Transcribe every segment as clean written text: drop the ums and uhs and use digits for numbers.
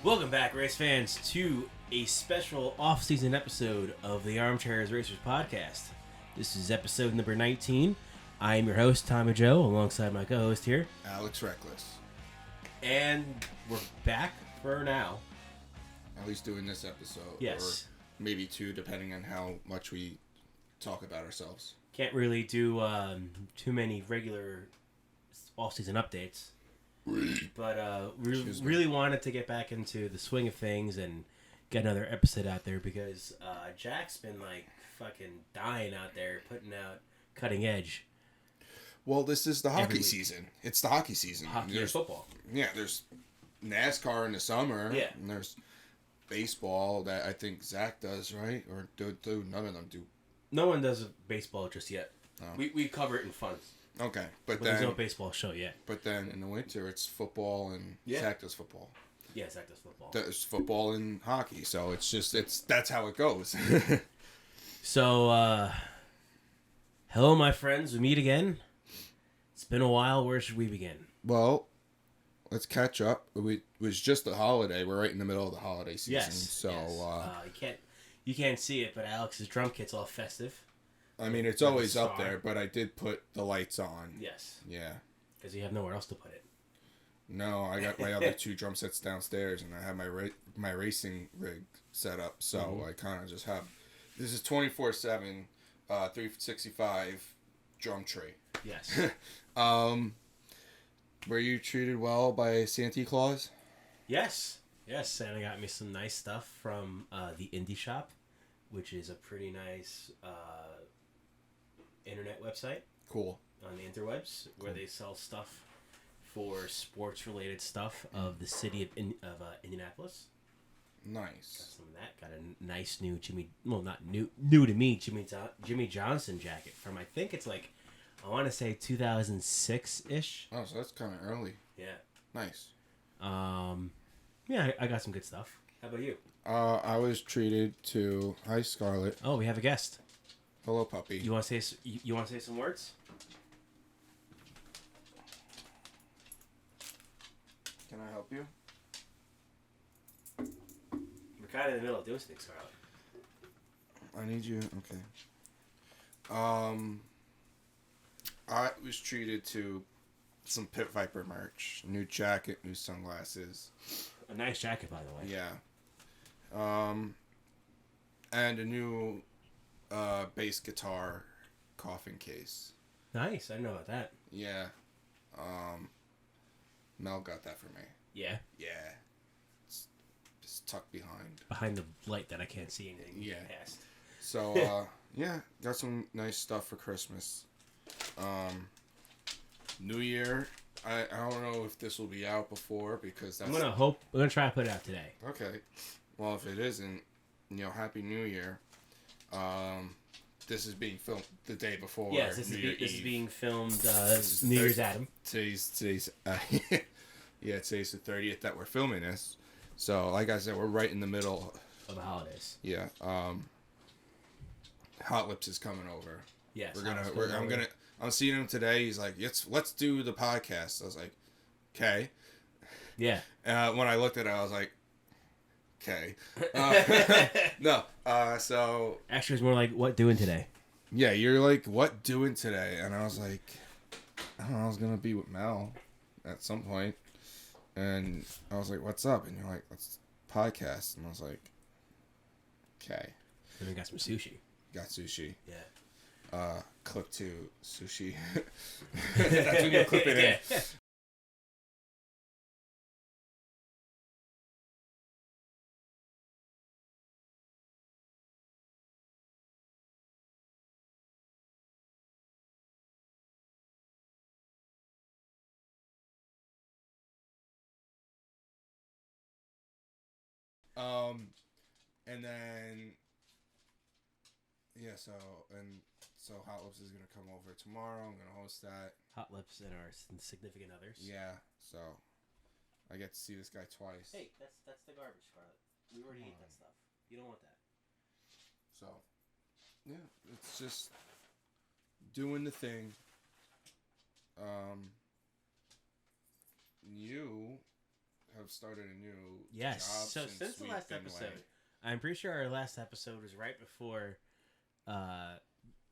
Welcome back, race fans, to a special off-season episode of the Armchairs Racers podcast. This is episode number 19. I am your host, Tommy Joe, alongside my co-host here, Alex Reckless. And we're back for now. At least doing this episode. Yes. Or maybe two, depending on how much we talk about ourselves. Can't really do too many regular off-season updates. But we really wanted to get back into the swing of things and get another episode out there because Jack's been like fucking dying out there putting out cutting edge. Well, this is the hockey season. It's the hockey season. Hockey and football. Yeah, there's NASCAR in the summer. Yeah. And there's baseball that I think Zach does, right? Or do none of them do? No one does baseball just yet. Oh. We cover it in fun. Okay, but then there's no baseball show yet. But then in the winter, it's football and Zach does football. Yeah, Zach does football. There's football and hockey, so that's how it goes. So, hello, my friends. We meet again. It's been a while. Where should we begin? Well, let's catch up. It was just a holiday. We're right in the middle of the holiday season. Yes. So yes. You can't see it, but Alex's drum kit's all festive. I mean, it's always up there, but I did put the lights on. Yes. Yeah. Because you have nowhere else to put it. No, I got my other two drum sets downstairs, and I have my racing rig set up. So I kind of just have... This is 24/7, 365 drum tray. Yes. Were you treated well by Santa Claus? Yes. Yes, Santa got me some nice stuff from the Indie Shop, which is a pretty nice... internet website. Cool. On the interwebs, where they sell stuff for sports-related stuff of the city of Indianapolis. Nice. Got some of that. Got a nice new not new to me, Jimmy Johnson jacket from, I think it's like, I want to say 2006-ish. Oh, so that's kind of early. Yeah. Nice. Yeah, I got some good stuff. How about you? I was treated to... Hi, Scarlett. Oh, we have a guest. Hello, puppy. You want to say some words? Can I help you? We're kind of in the middle of doing something, Scarlett. I need you. Okay. I was treated to some Pit Viper merch, new jacket, new sunglasses. A nice jacket, by the way. Yeah. And a new bass guitar coffin case. Nice. I didn't know about that. Yeah. Mel got that for me. Yeah? Yeah. It's just tucked behind. Behind the light that I can't see anything. Yeah. Past. So, yeah. Got some nice stuff for Christmas. New Year. I don't know if this will be out before because that's... We're gonna try to put it out today. Okay. Well, if it isn't, Happy New Year. This is being filmed the day before. Yes, this is being filmed New Year's Adam. Today's yeah, today's the 30th that we're filming this. So, like I said, we're right in the middle of the holidays. Yeah. Hot Lips is coming over. Yes. I'm seeing him today. He's like, let's do the podcast. I was like, okay. Yeah. When I looked at it, I was like, okay. No. So. Actually, it's more like, what doing today? Yeah, you're like, what doing today? And I was like, I don't know, I was going to be with Mel at some point. And I was like, what's up? And you're like, let's podcast. And I was like, okay. And we got some sushi. Got sushi. Yeah. Clip to sushi. That's when you clip it in. Yeah. And then, yeah, so Hot Lips is gonna come over tomorrow. I'm gonna host that. Hot Lips and our significant others. Yeah, so I get to see this guy twice. Hey, that's the garbage, Scarlett. We already ate that stuff. You don't want that. So, yeah, it's just doing the thing. You have started a new yes. job. So since the last episode, I'm pretty sure our last episode was right before the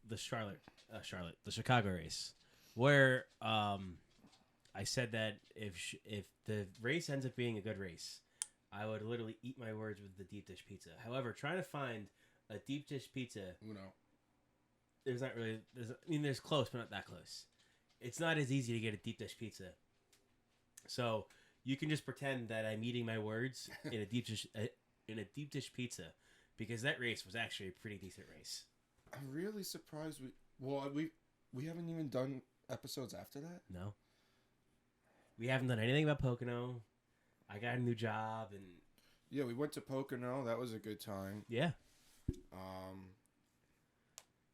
the Chicago race, where I said that if the race ends up being a good race, I would literally eat my words with the deep dish pizza. However, trying to find a deep dish pizza, there's not really. There's close, but not that close. It's not as easy to get a deep dish pizza. So you can just pretend that I'm eating my words in a deep dish pizza, because that race was actually a pretty decent race. I'm really surprised we haven't even done episodes after that. No, we haven't done anything about Pocono. I got a new job, and yeah, we went to Pocono. That was a good time. Yeah.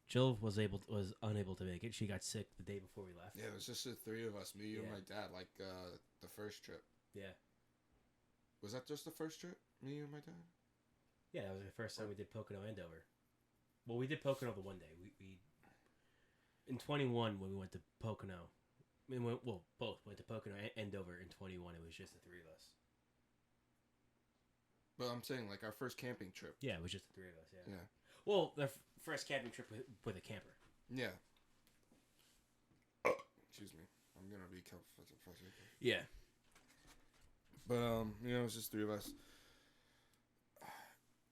Jill was unable to make it. She got sick the day before we left. Yeah, it was just the three of us, me, you, and my dad. Like the first trip. Yeah. Was that just the first trip? Me, you, and my dad. Yeah, that was the first time we did Pocono and Dover. Well, we did Pocono the one day. We in 21 when we went to Pocono. Both went to Pocono and Dover in 21. It was just the three of us. But I'm saying, like, our first camping trip. Yeah, it was just the three of us, yeah. Yeah. Well, the first camping trip with a camper. Yeah. Excuse me. I'm going to be careful. Yeah. But, it was just three of us.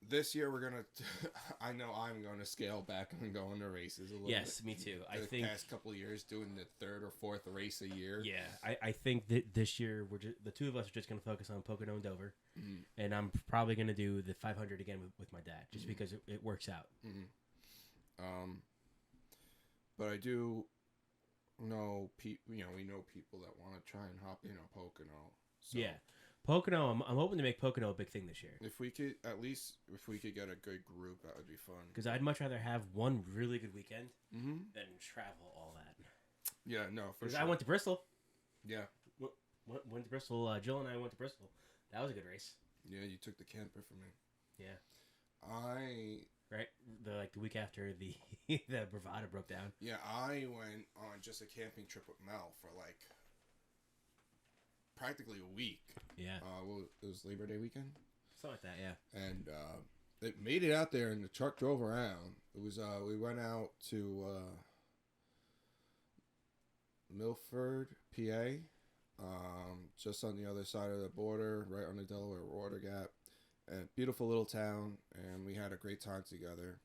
This year we're going to... I know I'm going to scale back and go into races a little bit. Yes, me too. I think... The past couple of years doing the third or fourth race a year. Yeah, I think that this year the two of us are just going to focus on Pocono and Dover. Mm-hmm. And I'm probably going to do the 500 again with my dad, just because it works out. Mm-hmm. But I do know we know people that want to try and hop in on Pocono. So yeah, Pocono. I'm hoping to make Pocono a big thing this year. If we could get a good group, that would be fun. Because I'd much rather have one really good weekend than travel all that. Yeah, no, for sure. I went to Bristol. Yeah. Went to Bristol. Jill and I went to Bristol. That was a good race. Yeah, you took the camper from me. Yeah. Right? The week after the Bravada broke down. Yeah, I went on just a camping trip with Mel for like practically a week. Yeah. It was Labor Day weekend. Something like that, yeah. And it made it out there and the truck drove around. It was we went out to Milford, PA. Just on the other side of the border, right on the Delaware Water Gap. A beautiful little town, and we had a great time together.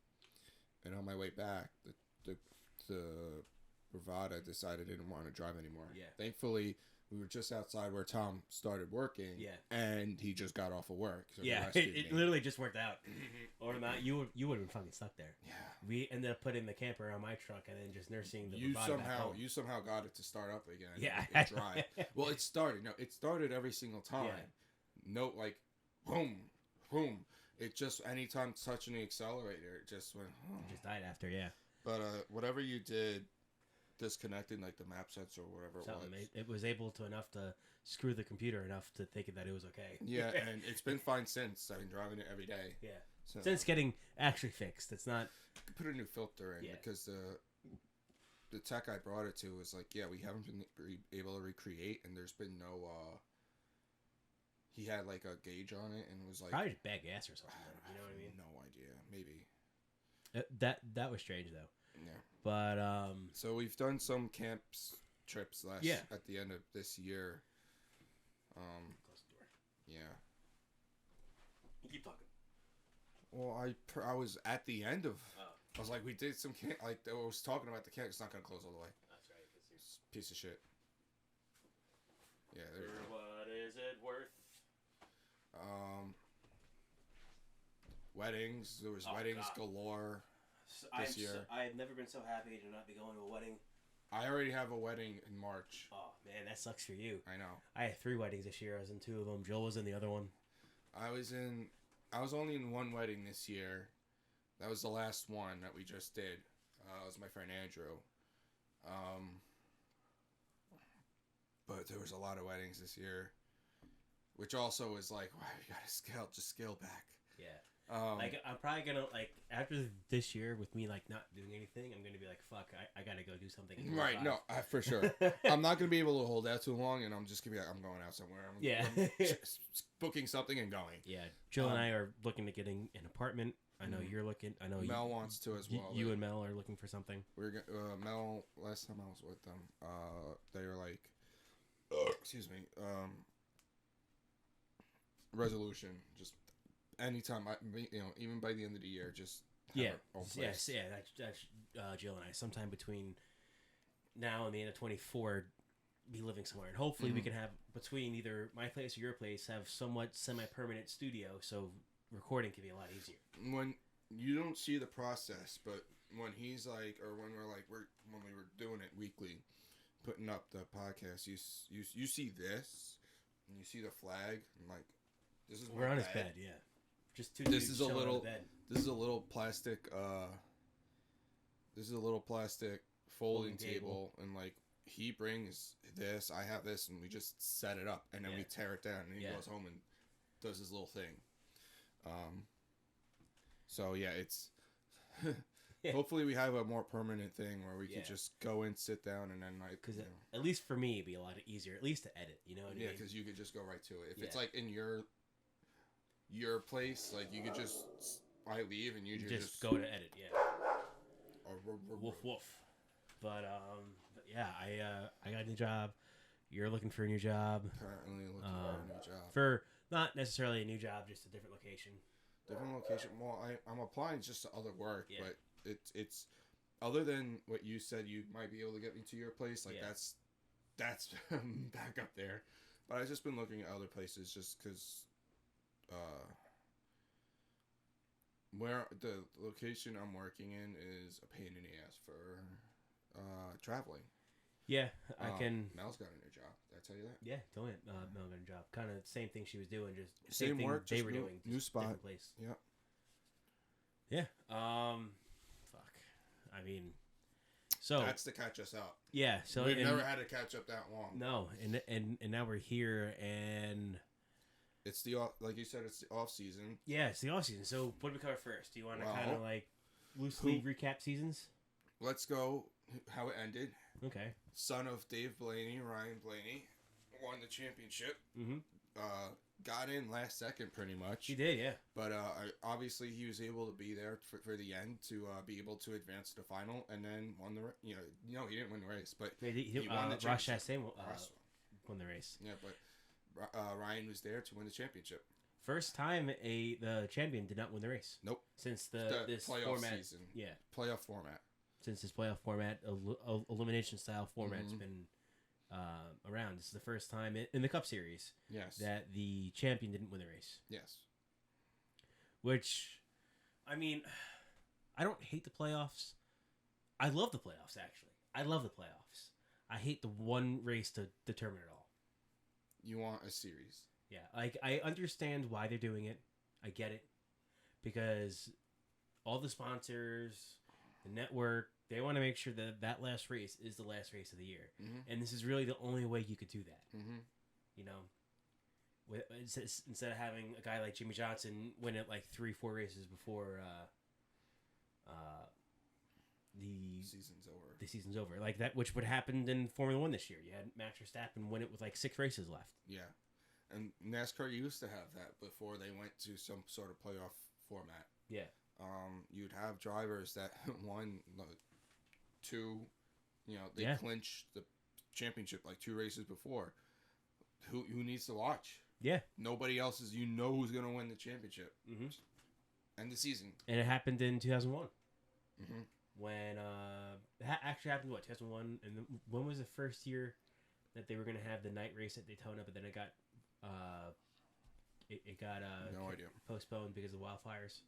And on my way back, the Bravada decided it didn't want to drive anymore. Yeah. Thankfully, we were just outside where Tom started working. Yeah. And he just got off of work. So yeah, it literally just worked out. Or not, you would have been fucking stuck there. Yeah. We ended up putting the camper on my truck and then just nursing the you Bravada back home. You somehow got it to start up again. Yeah. And drive. Well, it started. No, it started every single time. Yeah. No, like, boom. Boom. It just, anytime touching the accelerator, it just went... It just died after, yeah. But whatever you did, disconnecting like the map sensor or whatever it was able to enough to screw the computer enough to think that it was okay. Yeah, and it's been fine since. I've been driving it every day. Yeah. So, since getting actually fixed. It's not... I could put a new filter in because the tech I brought it to was like, yeah, we haven't been able to recreate, and there's been no... He had like a gauge on it and was like... Probably just bad gas or something. You know what I mean? No idea. Maybe. That was strange though. Yeah. But so we've done some trips at the end of this year. Close the door. Yeah. You keep talking. Well, I was at the end of... I was like, we did some camp... Like, I was talking about the camp. It's not going to close all the way. That's right. It's a piece of shit. Yeah, there you go. What is it worth? Weddings. There was weddings galore this year. I've never been so happy to not be going to a wedding. I already have a wedding in March. Oh, man, that sucks for you. I know. I had 3 weddings this year. I was in 2 of them. Jill was in the other one. I was only in 1 wedding this year. That was the last one that we just did. It was my friend Andrew. But there was a lot of weddings this year. Which also is like, wow, you gotta scale back. Yeah. Like I'm probably gonna like after this year with me like not doing anything, I'm gonna be like, fuck, I gotta go do something. In Right? No, for sure. I'm not gonna be able to hold out too long, and I'm just gonna be like, I'm going out somewhere. I'm booking something and going. Yeah, Jill and I are looking at getting an apartment. I know you're looking. I know Mel wants to as well. You and Mel are looking for something. Mel. Last time I was with them, they were like, excuse me, resolution. Just anytime even by the end of the year, just have our own place. That's Jill and I. Sometime between now and the end of 24, be living somewhere, and hopefully we can have between either my place or your place have somewhat semi-permanent studio, so recording can be a lot easier. When you don't see the process, but when he's like, or when when we were doing it weekly, putting up the podcast, you see this, and you see the flag, and like, this is we're on his bed, yeah. Just two. This is a little. This is a little plastic. This is a little plastic folding table, and like he brings this, I have this, and we just set it up, and then we tear it down, and he goes home and does his little thing. So yeah, it's hopefully we have a more permanent thing where we can just go and sit down and then like, because at least for me it'd be a lot easier, at least to edit, you know what I mean? Yeah, because you could just go right to it. If it's like in your place, like you could just I leave and you just go to edit, woof woof. But yeah, I got a new job. You're looking for a new job. Currently looking for a new job. For not necessarily a new job, just a different location. Different location. Well, I'm applying just to other work, but it's other than what you said, you might be able to get me to your place. Like that's back up there. But I've just been looking at other places just because where the location I'm working in is a pain in the ass for traveling. Yeah, I can. Mel's got a new job. Did I tell you that? Yeah, tell me. Mel got a job. Kind of same thing she was doing, just same thing work. They just were doing. New spot. Different place. Yeah. Yeah. Fuck. I mean, so that's to catch us up. Yeah. So we've never had to catch up that long. No, and now we're here, and it's like you said, it's the off season. Yeah, it's the off season. So what do we cover first? Do you want to kind of like loosely recap seasons? Let's go. How it ended. Okay. Son of Dave Blaney, Ryan Blaney, won the championship. Mm-hmm. Got in last second, pretty much. He did, yeah. But obviously, he was able to be there for the end to be able to advance to the final, and then won the. He didn't win the race, but he won the championship. Won the race. Yeah, but Ryan was there to win the championship. First time the champion did not win the race. Nope. Since this playoff format season. Yeah. Playoff format. Since this playoff format, elimination style format's been around. This is the first time in the Cup Series that the champion didn't win the race. Yes. Which, I mean, I don't hate the playoffs. I love the playoffs, actually. I love the playoffs. I hate the one race to determine it all. You want a series. Yeah, like I understand why they're doing it. I get it. Because all the sponsors, the network, they want to make sure that last race is the last race of the year. Mm-hmm. And this is really the only way you could do that. Mm-hmm. You know? Instead of having a guy like Jimmy Johnson win it like 3-4 races before the season's over. Like that, which would happen in Formula 1 this year. You had Max Verstappen win it with like 6 races left. Yeah. And NASCAR used to have that before they went to some sort of playoff format. Yeah. You'd have drivers that won 2, they clinched the championship like 2 races before. Who needs to watch? Yeah. Nobody else is, who's going to win the championship. Mm-hmm. End the season. And it happened in 2001. Mm-hmm. When, it actually happened, 2001? And when was the first year that they were going to have the night race at Daytona, but then it got, no idea. Postponed because of wildfires?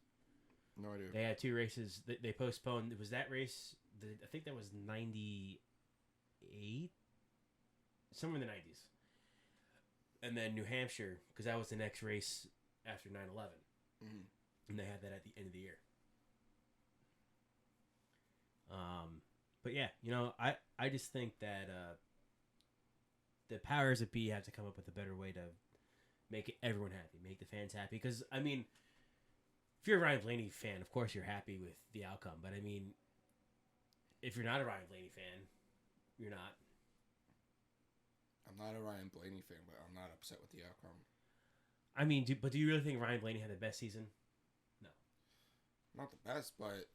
No idea. They had 2 races. They postponed. It was that race. I think that was 98? Somewhere in the 90s. And then New Hampshire, because that was the next race after 9/11. Mm-hmm. And they had that at the end of the year. But yeah, I just think that the powers that be have to come up with a better way to make everyone happy, make the fans happy. Because, I mean, if you're a Ryan Blaney fan, of course you're happy with the outcome. But I mean, if you're not a Ryan Blaney fan, you're not. I'm not a Ryan Blaney fan, but I'm not upset with the outcome. I mean, do you really think Ryan Blaney had the best season? No. Not the best, but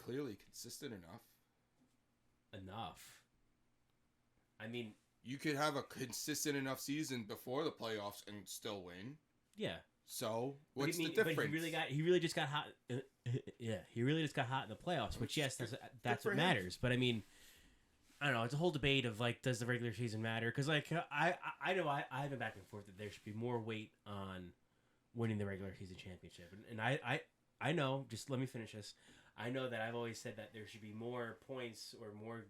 clearly consistent enough. Enough. I mean, you could have a consistent enough season before the playoffs and still win. Yeah. So what's the difference? But he really just got hot. Yeah, he really just got hot in the playoffs. Which yes, that's what matters. But I mean, I don't know. It's a whole debate of like, does the regular season matter? Because like I know I have been back and forth that there should be more weight on winning the regular season championship, and I know. Just let me finish this. I know that I've always said that there should be more points or more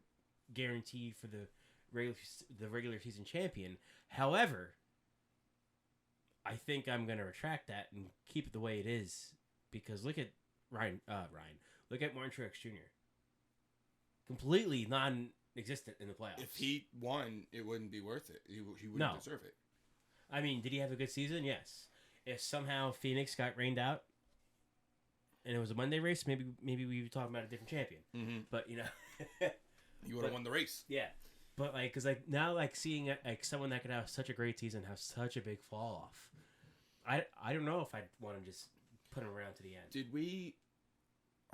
guarantee for the regular season champion. However, I think I'm going to retract that and keep it the way it is, because look at Ryan. Look at Martin Truex Jr. Completely non-existent in the playoffs. If he won, it wouldn't be worth it. He wouldn't deserve it. I mean, did he have a good season? Yes. If somehow Phoenix got rained out and it was a Monday race, maybe we were talking about a different champion. Mm-hmm. But you know, you would have won the race. Yeah. But like, cause like now, like seeing like someone that could have such a great season have such a big fall off, I don't know if I'd want to just put him around to the end. Did we?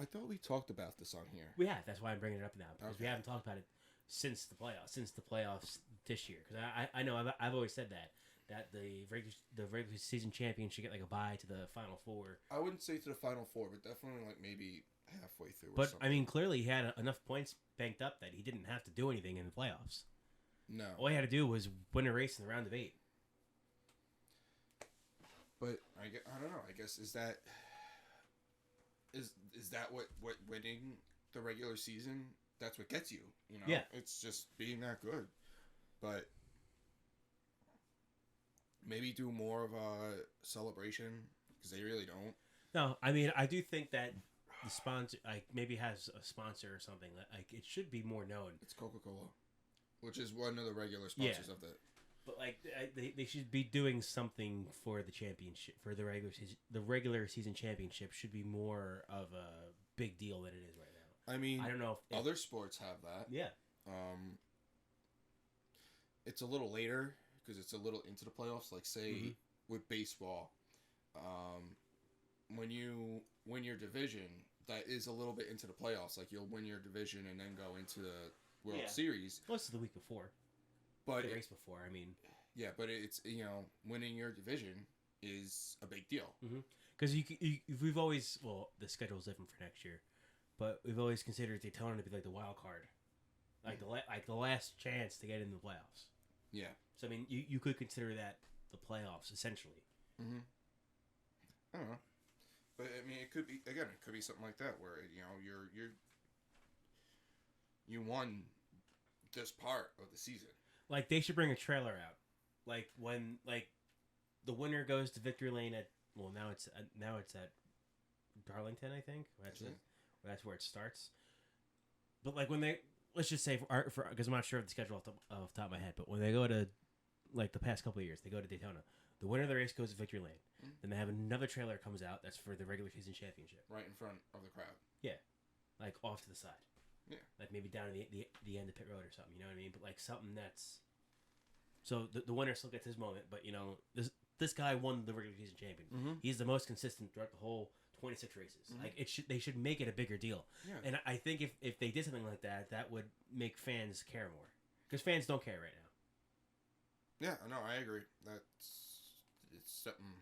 I thought we talked about this on here. We have. That's why I'm bringing it up now, because we haven't talked about it since the playoffs this year. Because I know I've always said that the regular season champion should get like a bye to the Final Four. I wouldn't say to the Final Four, but definitely like maybe halfway through. But I mean, clearly he had enough points banked up that he didn't have to do anything in the playoffs. No. All he had to do was win a race in the round of 8. But I don't know. I guess is that what winning the regular season? That's what gets you. You know. Yeah. It's just being that good. But maybe do more of a celebration, because they really don't. No, I mean, I do think that the sponsor, like, maybe has a sponsor or something. Like, it should be more known. It's Coca-Cola, which is one of the regular sponsors of the. But like, they should be doing something for the championship, for the regular season. The regular season championship should be more of a big deal than it is right now. I mean, I don't know if other sports have that. Yeah. It's a little later because it's a little into the playoffs. Like say with baseball, when you win your division, that is a little bit into the playoffs. Like you'll win your division and then go into the World Series. Well, it's the week before. But the race before, I mean. Yeah, but it's, winning your division is a big deal. Because we've always, well, the schedule's different for next year, but we've always considered Daytona to be like the wild card, like the last chance to get into the playoffs. Yeah. So I mean, you could consider that the playoffs essentially. I don't know, but I mean, it could be something like that where you won this part of the season. Like, they should bring a trailer out. Like, when, like, the winner goes to victory lane at, well, now it's at Darlington, I think. That's it. That's where it starts. But, like, when they, let's just say, because I'm not sure of the schedule off the top of my head, but when they go to, like, the past couple of years, they go to Daytona. The winner of the race goes to victory lane. Then they have another trailer comes out that's for the regular season championship. Right in front of the crowd. Yeah. Like, off to the side. Yeah. Like maybe down in the end of pit road or something, you know what I mean? But like something that's, so the winner still gets his moment, but this guy won the regular season champion. He's the most consistent throughout the whole 26 races. Like they should make it a bigger deal. Yeah. And I think if they did something like that, that would make fans care more, because fans don't care right now. Yeah, no, I agree. It's something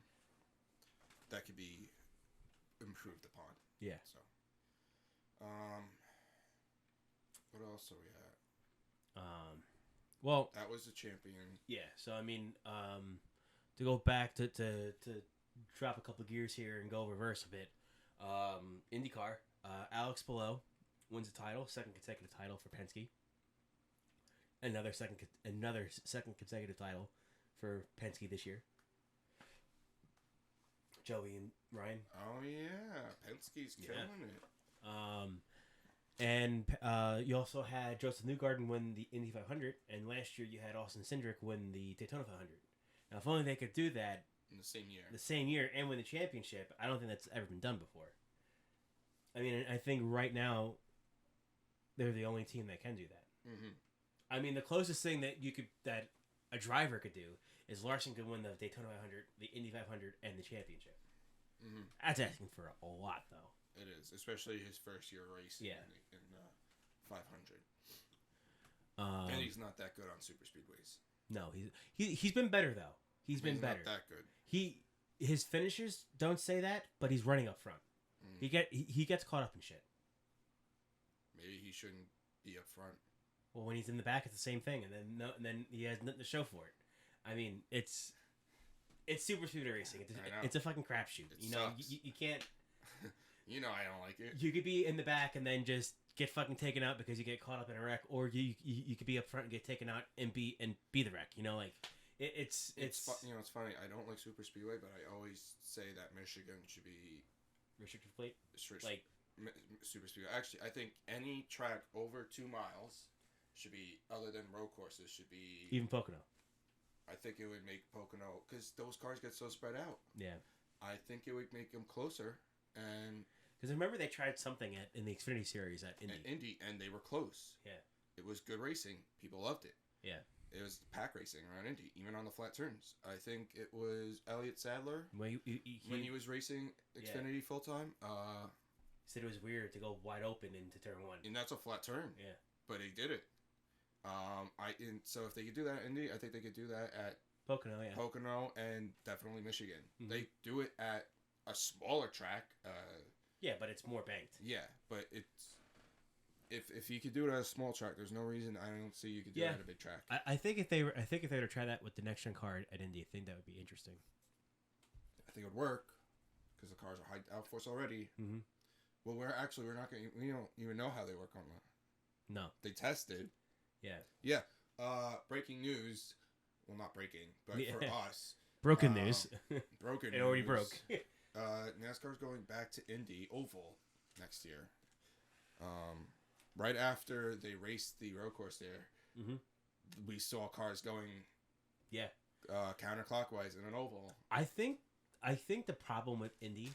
that could be improved upon. Yeah. So, what else are we at? Well, that was the champion. Yeah. So I mean, to go back to drop a couple of gears here and go reverse a bit. IndyCar, Alex Palou wins the title, second consecutive title for Penske. Another second consecutive title for Penske this year. Joey and Ryan. Oh yeah, Penske's killing it. And you also had Joseph Newgarden win the Indy 500, and last year you had Austin Cindric win the Daytona 500. Now, if only they could do that in the same year. The same year and win the championship. I don't think that's ever been done before. I mean, I think right now they're the only team that can do that. Mm-hmm. I mean, the closest thing that a driver could do is Larson could win the Daytona 500, the Indy 500, and the championship. Mm-hmm. That's asking for a lot, though. It is, especially his first year racing in 500. And he's not that good on super speedways. No, he's been better though. He's been better. Not that good. His finishers don't say that, but he's running up front. He gets caught up in shit. Maybe he shouldn't be up front. Well, when he's in the back, it's the same thing, and then he has nothing to show for it. I mean, it's super speedway racing. It's a fucking crapshoot. You know, you can't. You know, I don't like it. You could be in the back and then just get fucking taken out because you get caught up in a wreck, or you could be up front and get taken out and be the wreck. You know, like it's you know, it's funny. I don't like super speedway, but I always say that Michigan should be restricted plate, like super speedway. Actually, I think any track over 2 miles should be, other than road courses, should be even Pocono. I think it would make Pocono, because those cars get so spread out. Yeah, I think it would make them closer. And because I remember they tried something in the Xfinity Series at Indy. And they were close. Yeah. It was good racing. People loved it. Yeah. It was pack racing around Indy, even on the flat turns. I think it was Elliott Sadler when he was racing Xfinity full time. Said it was weird to go wide open into turn 1. And that's a flat turn. Yeah. But he did it. So if they could do that at Indy, I think they could do that at Pocono. Yeah. Pocono and definitely Michigan. Mm-hmm. They do it at a smaller track. Yeah, but it's more banked. Yeah, but it's if you could do it at a small track, there's no reason I don't see you could do it at a big track. I think if they were to try that with the next gen car at Indy, I think that would be interesting. I think it would work because the cars are high outforce already. Mm-hmm. Well, we don't even know how they work on that. No, they tested. Yeah. Yeah. Breaking news. Well, not breaking, but for us, broken news. Broken. It already broke. NASCAR's going back to Indy Oval next year. Right after they raced the road course there, we saw cars going, counterclockwise in an oval. I think the problem with Indy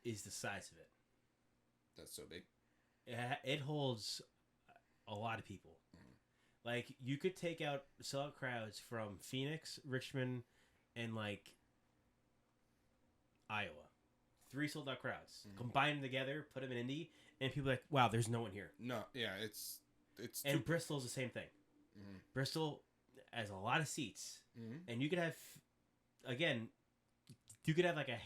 is the size of it. That's so big. It holds a lot of people. Like, you could take out sellout crowds from Phoenix, Richmond, and like Iowa. 3 sold out crowds. Mm-hmm. Combine them together, put them in Indy, and people are like, wow, there's no one here. No, yeah, it's and Bristol's the same thing. Mm-hmm. Bristol has a lot of seats, and you could have, again, like a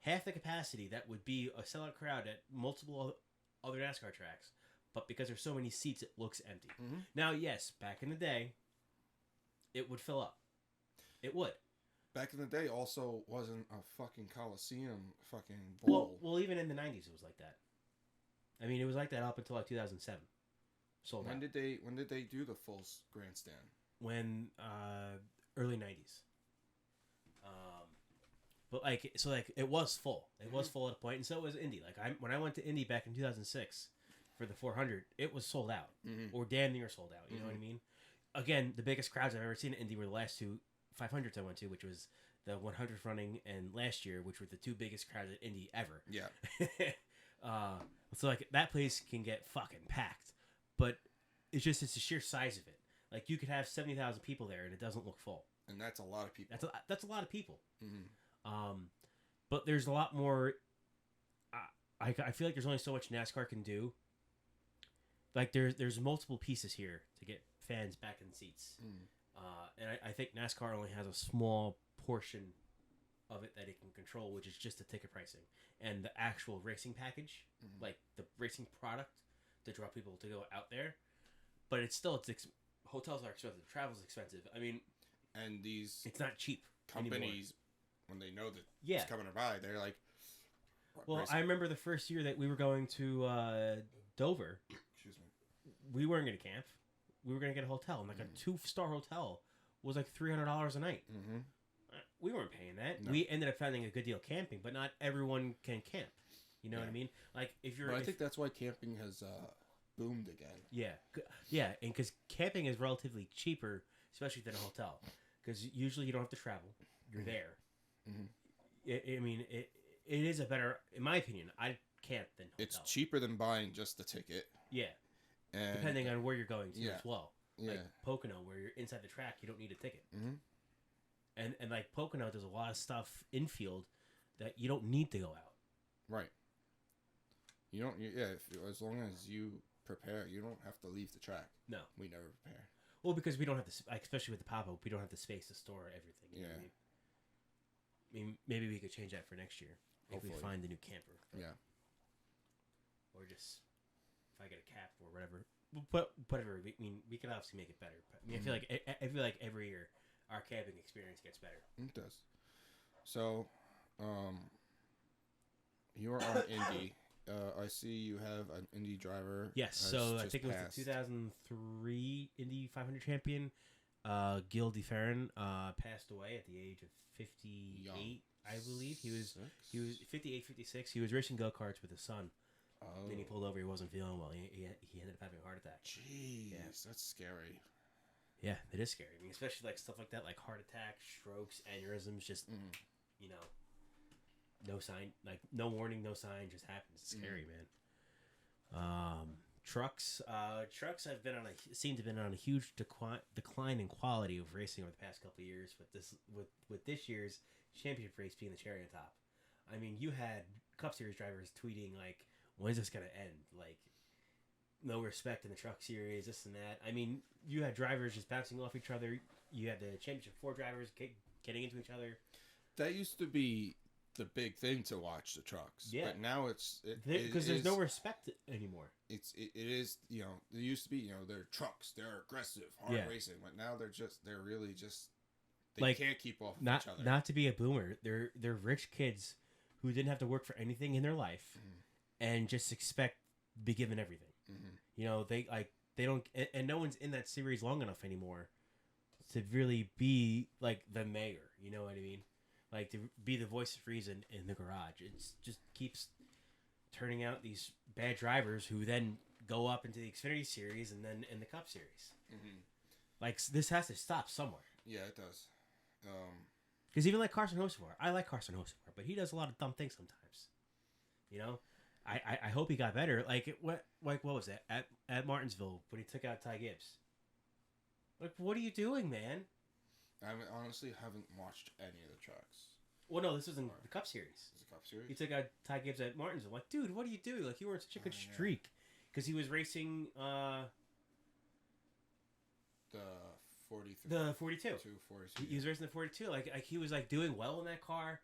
half the capacity that would be a sellout crowd at multiple other NASCAR tracks, but because there's so many seats, it looks empty. Mm-hmm. Now, yes, back in the day, it would fill up. It would. Back in the day, also wasn't a fucking Coliseum fucking bowl. Well, even in the 90s, it was like that. I mean, it was like that up until like 2007. Sold out. When did they do the full grandstand? When early 90s. But like it was full. It was full at a point, and so was Indy. Like when I went to Indy back in 2006 for the 400, it was sold out, or damn near sold out. You know what I mean? Again, the biggest crowds I've ever seen at Indy were the last 2 500s I went to, which was the 100th running and last year, which were the 2 biggest crowds at Indy ever. Yeah. So like that place can get fucking packed, but it's the sheer size of it. Like you could have 70,000 people there and it doesn't look full. And that's a lot of people. That's a lot of people. Mm-hmm. But there's a lot more. I feel like there's only so much NASCAR can do. Like there's multiple pieces here to get fans back in seats. And I think NASCAR only has a small portion of it that it can control, which is just the ticket pricing and the actual racing package, like the racing product to draw people to go out there. But it's hotels are expensive, travel's expensive. I mean, and it's not cheap. Companies, when they know that it's coming by, they're like, well, I remember the first year that we were going to Dover. Excuse me. We weren't going to camp. We were going to get a hotel, and like a 2-star hotel was like $300 a night. Mm-hmm. We weren't paying that. No. We ended up finding a good deal camping, but not everyone can camp. You know what I mean? Like if you're, I think that's why camping has boomed again. Yeah, and because camping is relatively cheaper, especially than a hotel, because usually you don't have to travel. You're there. I mean, it is a better, in my opinion. I can't than hotel. It's cheaper than buying just the ticket. Yeah, And depending on where you're going to yeah. as well. Yeah. Like Pocono, where you're inside the track, you don't need a ticket. And like Pocono, there's a lot of stuff infield that you don't need to go out. Right. You don't. Yeah. As long as you prepare, you don't have to leave the track. No, we never prepare. Well, because we don't have the, like, especially with the pop-up, we don't have the space to store everything. You know what I mean, maybe we could change that for next year if we find the new camper. Yeah. Or just if I get a cap or whatever. But whatever. I mean, we can obviously make it better. But, I mean, I feel like every year our camping experience gets better. It does. So, you're on Indy. I see you have an Indy driver. Yes, so I think it was the 2003 Indy 500 champion, Gil DeFerrin, passed away at the age of 58, young. I believe. He was 58, 56. He was racing go-karts with his son. Oh. Then he pulled over. He wasn't feeling well. He ended up having a heart attack. Jeez, that's scary. Yeah, it is scary. I mean, especially like stuff like that, like heart attacks, strokes, aneurysms, just, you know. No sign, like no warning, no sign, just happens. It's scary, man. Trucks have been seem to have been on a huge decline in quality of racing over the past couple of years. With this year's championship race being the cherry on top. I mean, you had Cup Series drivers tweeting like, "When's this gonna end?" Like, no respect in the Truck Series, this and that. I mean, you had drivers just bouncing off each other. You had the Championship 4 drivers getting into each other. That used to be the big thing to watch the trucks, but now it's because there's no respect anymore. It is, you know, there used to be, you know, they're trucks, they're aggressive, hard racing, but now they're really just they like, can't keep off of each other. Not to be a boomer, they're rich kids who didn't have to work for anything in their life and just expect to be given everything. You know, they don't, and no one's in that series long enough anymore to really be like the mayor. You know what I mean? Like, to be the voice of reason in the garage. It just keeps turning out these bad drivers who then go up into the Xfinity Series and then in the Cup Series. Like, this has to stop somewhere. Yeah, it does. Because even like Carson Hocevar, I like Carson Hocevar, but he does a lot of dumb things sometimes. You know? I hope he got better. Like, what was that? At Martinsville, when he took out Ty Gibbs. Like, what are you doing, man? I honestly haven't watched any of the tracks. Well, no, this was in the Cup Series. It's a Cup Series? He took out Ty Gibbs at Martinsville. I'm like, dude, what are you doing? Like, you were in such a good streak. Because he was racing the 43. The 42. 42. He was racing the 42. Like, he was, like, doing well in that car.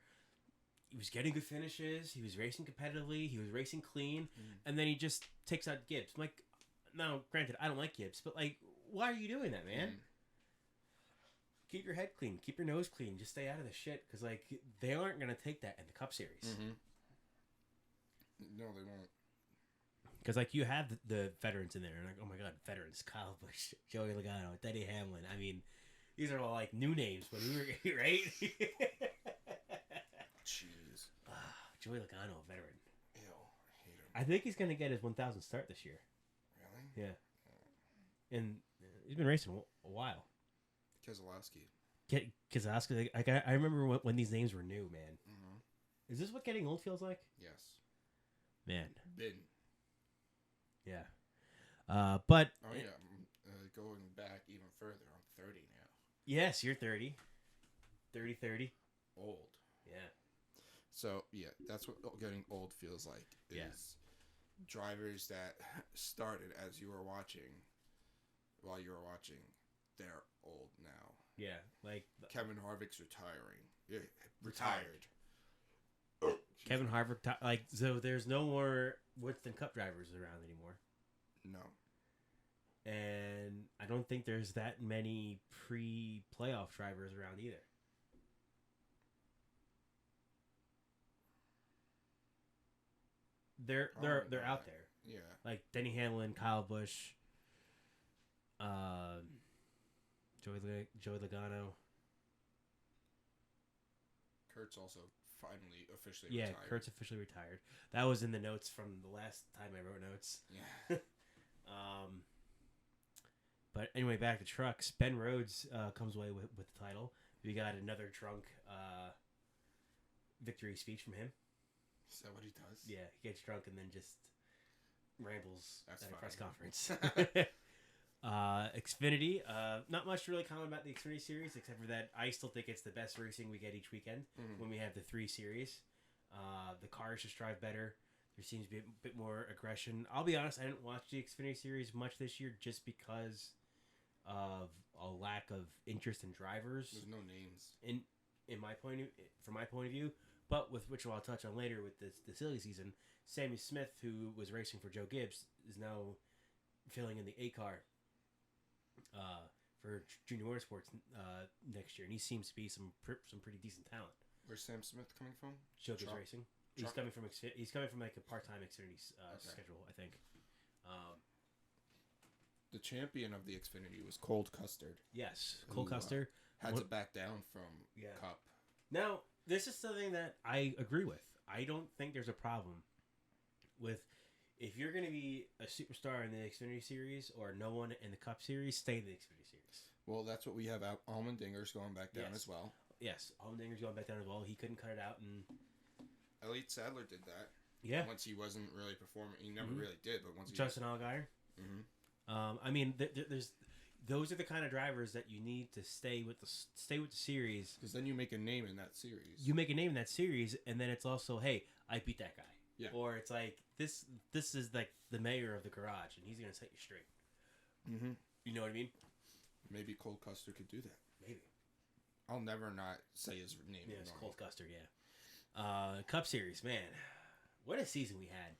He was getting good finishes. He was racing competitively. He was racing clean. And then he just takes out Gibbs. I'm like, no, granted, I don't like Gibbs. But, like, why are you doing that, man? Keep your head clean. Keep your nose clean. Just stay out of the shit. Because, like, they aren't going to take that in the Cup Series. No, they won't. Because, like, you have the veterans in there. And, like, oh, my God, veterans. Kyle Busch, Joey Logano, Denny Hamlin. I mean, these are all, like, new names when we were, right? Jeez. Joey Logano, a veteran. Ew, I hate him. I think he's going to get his 1,000th start this year. Really? Yeah. And he's been racing a while. Keselowski. Keselowski. Like, I remember when these names were new, man. Is this what getting old feels like? Yes. Man. Been. Yeah. But. Oh, yeah. Going back even further, I'm 30 now. Yes, you're 30. 30. Old. Yeah. So, yeah, that's what getting old feels like. Is drivers that started as you were watching, while you were watching, they're old now. Yeah, like Kevin Harvick's retiring. Yeah, retired. Kevin Harvick, like, so there's no more Winston Cup drivers around anymore. No. And I don't think there's that many pre-playoff drivers around either. They're out there. Yeah. Like Denny Hamlin, Kyle Busch, Joey Logano. Kurt's also finally officially retired. Yeah, Kurt's officially retired. That was in the notes from the last time I wrote notes. Yeah. But anyway, back to trucks. Ben Rhodes comes away with the title. We got another drunk victory speech from him. Is that what he does? Yeah, he gets drunk and then just rambles at a press conference. Xfinity, not much to really comment about the Xfinity series, except for that I still think it's the best racing we get each weekend when we have the 3 series. The cars just drive better. There seems to be a bit more aggression. I'll be honest, I didn't watch the Xfinity series much this year just because of a lack of interest in drivers. There's no names. From my point of view, but with which I'll touch on later with the silly season, Sammy Smith, who was racing for Joe Gibbs, is now filling in the A car for Junior Motorsports next year, and he seems to be some pretty decent talent. Where's Sam Smith coming from? Joe Gibbs Racing. He's coming from like a part-time Xfinity schedule, I think. The champion of the Xfinity was Cold Custard. Yes, Cole Custer had to back down from Cup. Now, this is something that I agree with. I don't think there's a problem with if you're going to be a superstar in the Xfinity Series or no one in the Cup Series, stay in the Xfinity Series. Well, that's what we have. Allmendinger's going back down as well. Yes, Allmendinger's going back down as well. He couldn't cut it out, and Elite Sadler did that. Yeah. Once he wasn't really performing, he never really did. But once he Justin Allgaier. I mean, there's those are the kind of drivers that you need to stay with the series, because then you make a name in that series. You make a name in that series, and then it's also, hey, I beat that guy. Yeah. Or it's like this is like the mayor of the garage, and he's gonna set you straight. Mm-hmm. You know what I mean? Maybe Cold Custard could do that. Maybe. I'll never not say his name. Yeah, it's Cold Custard. Yeah. Cup Series, man, what a season we had.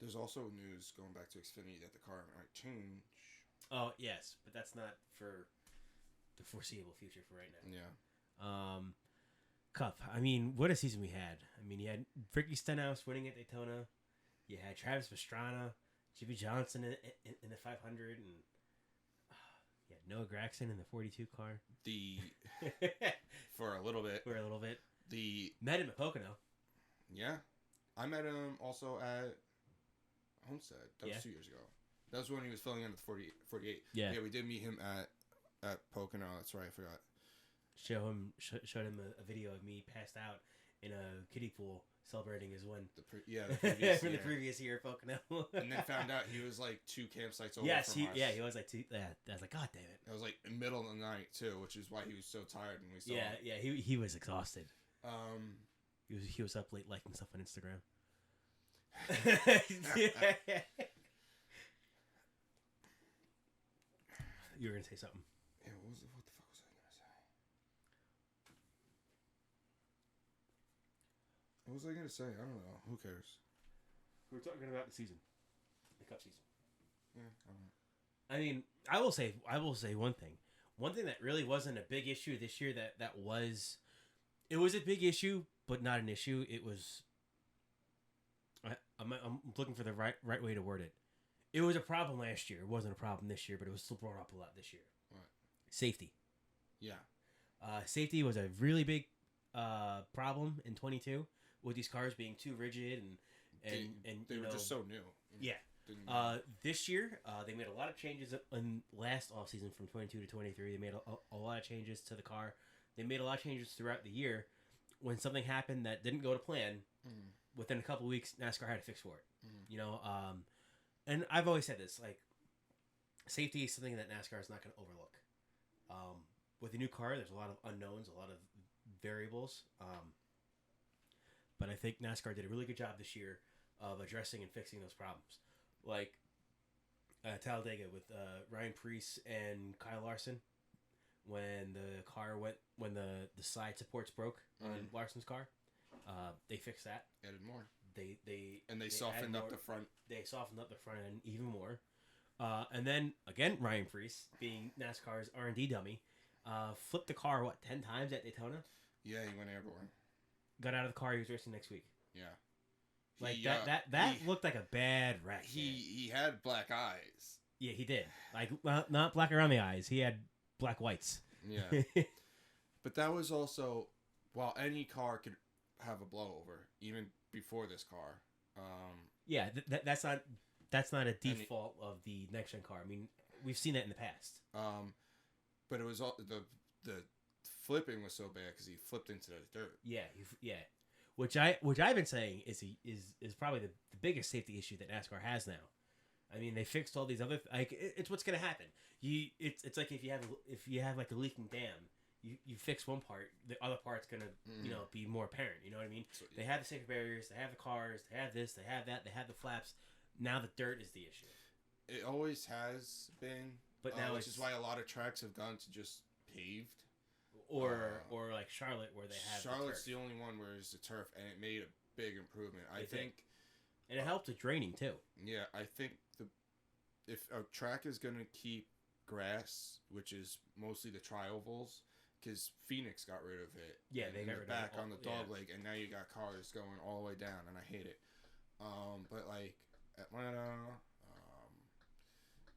There's also news going back to Xfinity that the car might change. Oh yes, but that's not for the foreseeable future for right now. Yeah. Cup. I mean, what a season we had. I mean, you had Ricky Stenhouse winning at Daytona. You had Travis Pastrana, Jimmy Johnson in the 500, and you had Noah Gragson in the 42 car. For a little bit. Met him at Pocono. Yeah. I met him also at Homestead. That was 2 years ago. That was when he was filling in at the 48. Yeah, we did meet him at Pocono. That's right, I forgot. Showed him a video of me passed out in a kiddie pool celebrating his win. The previous from year. the previous year at Pocono. And then found out he was like 2 campsites over from us. He was like 2. Yeah, I was like, God damn it. It was like in the middle of the night too, which is why he was so tired when we saw him. Yeah, he was exhausted. He was up late liking stuff on Instagram. You were gonna say something. Yeah, what the fuck was I gonna say? What was I gonna say? I don't know. Who cares? We were talking about the season, the Cup season. Yeah, I don't know. I mean, I will say one thing. One thing that really wasn't a big issue this year that was, it was a big issue, but not an issue. It was. I'm looking for the right way to word it. It was a problem last year. It wasn't a problem this year, but it was still brought up a lot this year. What? Safety. Yeah. Safety was a really big problem in 22 with these cars being too rigid and they were just so new. Yeah. This year, they made a lot of changes in last offseason from 22 to 23. They made a lot of changes to the car. They made a lot of changes throughout the year. When something happened that didn't go to plan, within a couple of weeks, NASCAR had to fix for it. You know, and I've always said this, like, safety is something that NASCAR is not going to overlook. With a new car, there's a lot of unknowns, a lot of variables. But I think NASCAR did a really good job this year of addressing and fixing those problems. Like Talladega with Ryan Preece and Kyle Larson, when the side supports broke on Larson's car, they fixed that. Added more. They softened up the front. They softened up the front end even more. And then again, Ryan Preece, being NASCAR's R&D dummy, flipped the car 10 times at Daytona. Yeah, he went airborne. Got out of the car. He was racing next week. Yeah. Like that looked like a bad wreck. He had black eyes. Yeah, he did. Like not black around the eyes. He had black whites. Yeah. But that was also, while any car could have a blowover, even before this car. Yeah, that's not a default of the next gen car. I mean, we've seen that in the past. But it was all the flipping was so bad because he flipped into the dirt. Yeah, yeah. which I've been saying is probably the biggest safety issue that NASCAR has now. I mean, they fixed all these other it's what's gonna happen. It's like if you have like a leaking dam, you fix one part, the other part's gonna be more apparent. You know what I mean? So, yeah. They have the safety barriers, they have the cars, they have this, they have that, they have the flaps. Now the dirt is the issue. It always has been, but now which is why a lot of tracks have gone to just paved. Or like Charlotte, where they have Charlotte's the only one where it's the turf, and it made a big improvement. I think, and it helped with draining too. Yeah, I think if a track is gonna keep grass, which is mostly the tri-ovals, because Phoenix got rid of it. Yeah, they got rid of it back on the dog leg, and now you got cars going all the way down, and I hate it. But like Atlanta,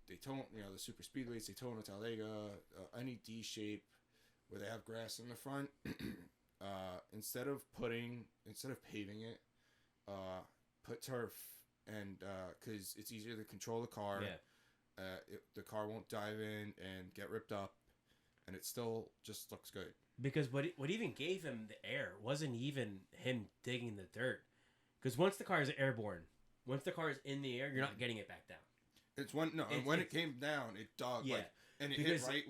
Daytona, the super speedways, Daytona, Talladega, any D shape where they have grass in the front, instead of paving it, put turf, and because it's easier to control the car. Yeah. The car won't dive in and get ripped up, and it still just looks good. Because what even gave him the air wasn't even him digging the dirt. Because once the car is airborne, once the car is in the air, you're not getting it back down. When it came down, it dug and it hit right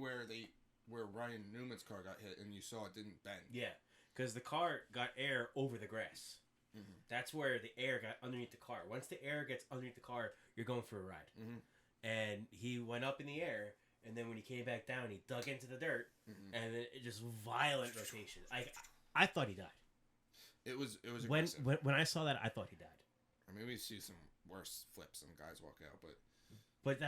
where Ryan Newman's car got hit, and you saw it didn't bend. Yeah, because the car got air over the grass. Mm-hmm. That's where the air got underneath the car. Once the air gets underneath the car, you're going for a ride. Mm-hmm. And he went up in the air, and then when he came back down, he dug into the dirt, and then it just violent rotation. I thought he died. It was when I saw that, I thought he died. I mean, we see some worse flips and guys walk out, but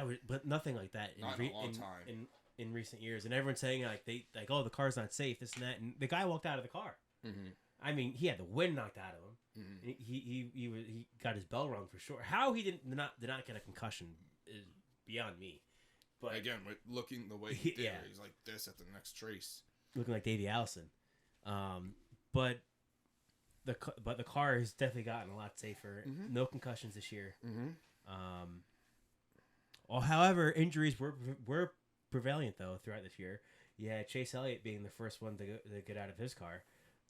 nothing like that in a long time. In recent years, and everyone's saying the car's not safe, this and that, and the guy walked out of the car. Mm-hmm. I mean, he had the wind knocked out of him. Mm-hmm. He got his bell rung for sure. How he did not get a concussion is beyond me. But again, looking the way he did, he's like this at the next race, looking like Davey Allison. But the car has definitely gotten a lot safer. Mm-hmm. No concussions this year. Mm-hmm. However, injuries were prevalent though throughout this year. Yeah, Chase Elliott being the first one to get out of his car,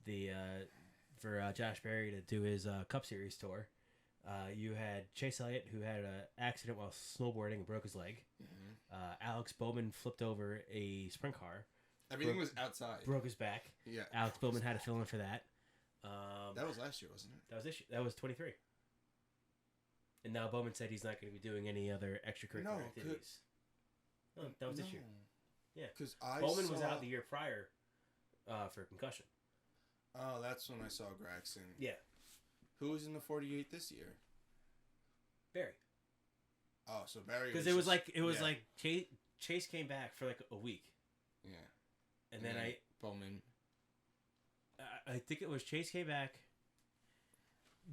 for Josh Berry to do his Cup Series tour. You had Chase Elliott, who had an accident while snowboarding and broke his leg. Mm-hmm. Alex Bowman flipped over a sprint car. Everything was outside. Broke his back. Yeah. Alex Bowman had to fill in for that. That was last year, wasn't it? That was this year. That was 23. And now Bowman said he's not going to be doing any other extracurricular activities. No, that was this year. Yeah. Because Bowman was out the year prior for concussion. Oh, that's when I saw Gregson. Yeah. Who was in the 48 this year? Barry. Oh, so Barry. Because it was like Chase came back for like a week. Yeah. And then Bowman. I think it was Chase came back.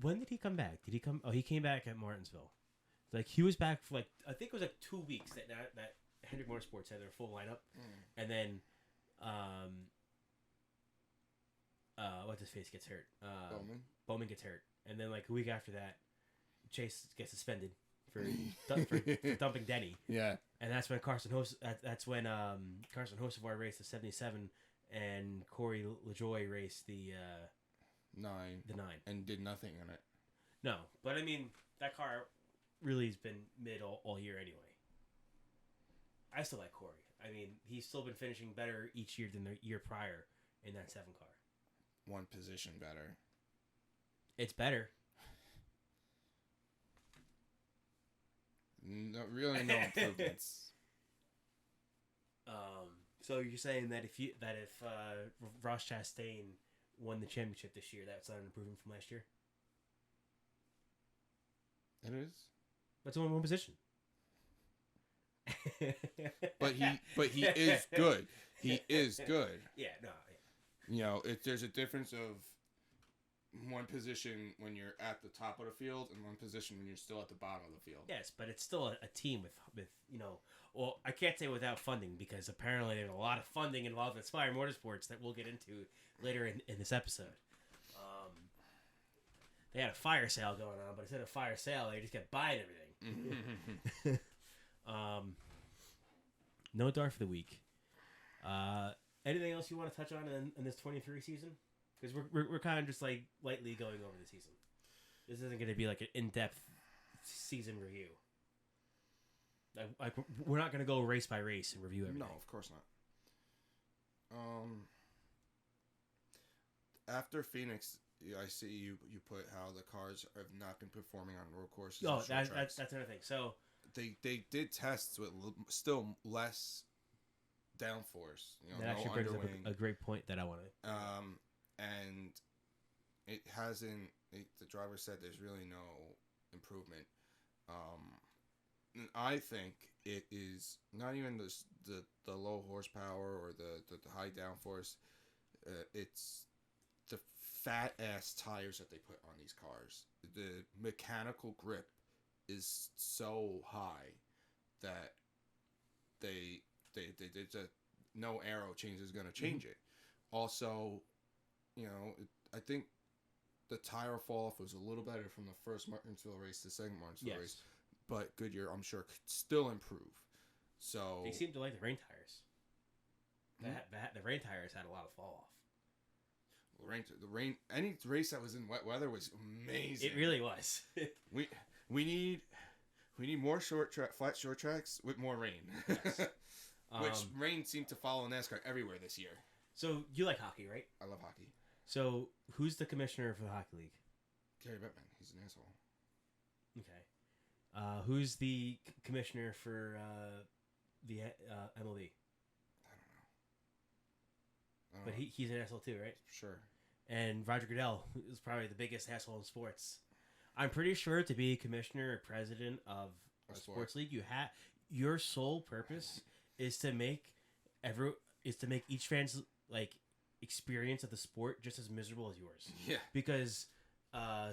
When did he come back? Did he come? Oh, he came back at Martinsville. Like he was back for I think it was 2 weeks that Hendrick Motorsports had their full lineup, and then what's his face gets hurt. Bowman gets hurt, and then a week after that, Chase gets suspended for dumping Denny. Yeah, and that's when Carson Hocevar raced the 77, and Corey LaJoie raced the 9. The 9 and did nothing in it. No, but I mean that car really has been mid all year anyway. I still like Corey. I mean, he's still been finishing better each year than the year prior in that 7 car. One position better. It's better. No improvements. So you're saying that if Ross Chastain won the championship this year, that's not an improvement from last year? It is. That's only one position. but he is good. He is good. Yeah, no. Yeah. There's a difference of one position when you're at the top of the field and one position when you're still at the bottom of the field. Yes, but it's still a team with well, I can't say without funding, because apparently there's a lot of funding involved with Aspire Motorsports that we'll get into later in this episode. They had a fire sale going on, but instead of fire sale, they just kept buying everything. No dart for the week. Anything else you want to touch on in this 23 season? Because we're kind of just like lightly going over the season. This isn't going to be like an in-depth season review. Like we're not going to go race by race and review everything. No, of course not. After Phoenix, I see you put how the cars have not been performing on road courses. Oh, that's another thing. So they did tests with still less downforce. You know, that actually brings up a great point that I want to. And it hasn't. The driver said there's really no improvement. I think it is not even the low horsepower or the high downforce. It's the fat ass tires that they put on these cars. The mechanical grip is so high that they just no aero change is going to change it. Also, I think the tire fall off was a little better from the first Martinsville race to the second Martinsville race, but Goodyear, I'm sure, could still improve. So they seem to like the rain tires. The rain tires had a lot of fall off. The rain, any race that was in wet weather was amazing. It really was. we need more flat short tracks with more rain. Yes. Which rain seemed to follow NASCAR everywhere this year. So you like hockey, right? I love hockey. So who's the commissioner for the hockey league? Gary Bettman. He's an asshole. Okay. Who's the commissioner for the MLB? I don't know. But he's an asshole too, right? Sure. And Roger Goodell is probably the biggest asshole in sports. I'm pretty sure to be commissioner or president of a sports league, your sole purpose is to make each fan's like experience of the sport just as miserable as yours. Yeah. Because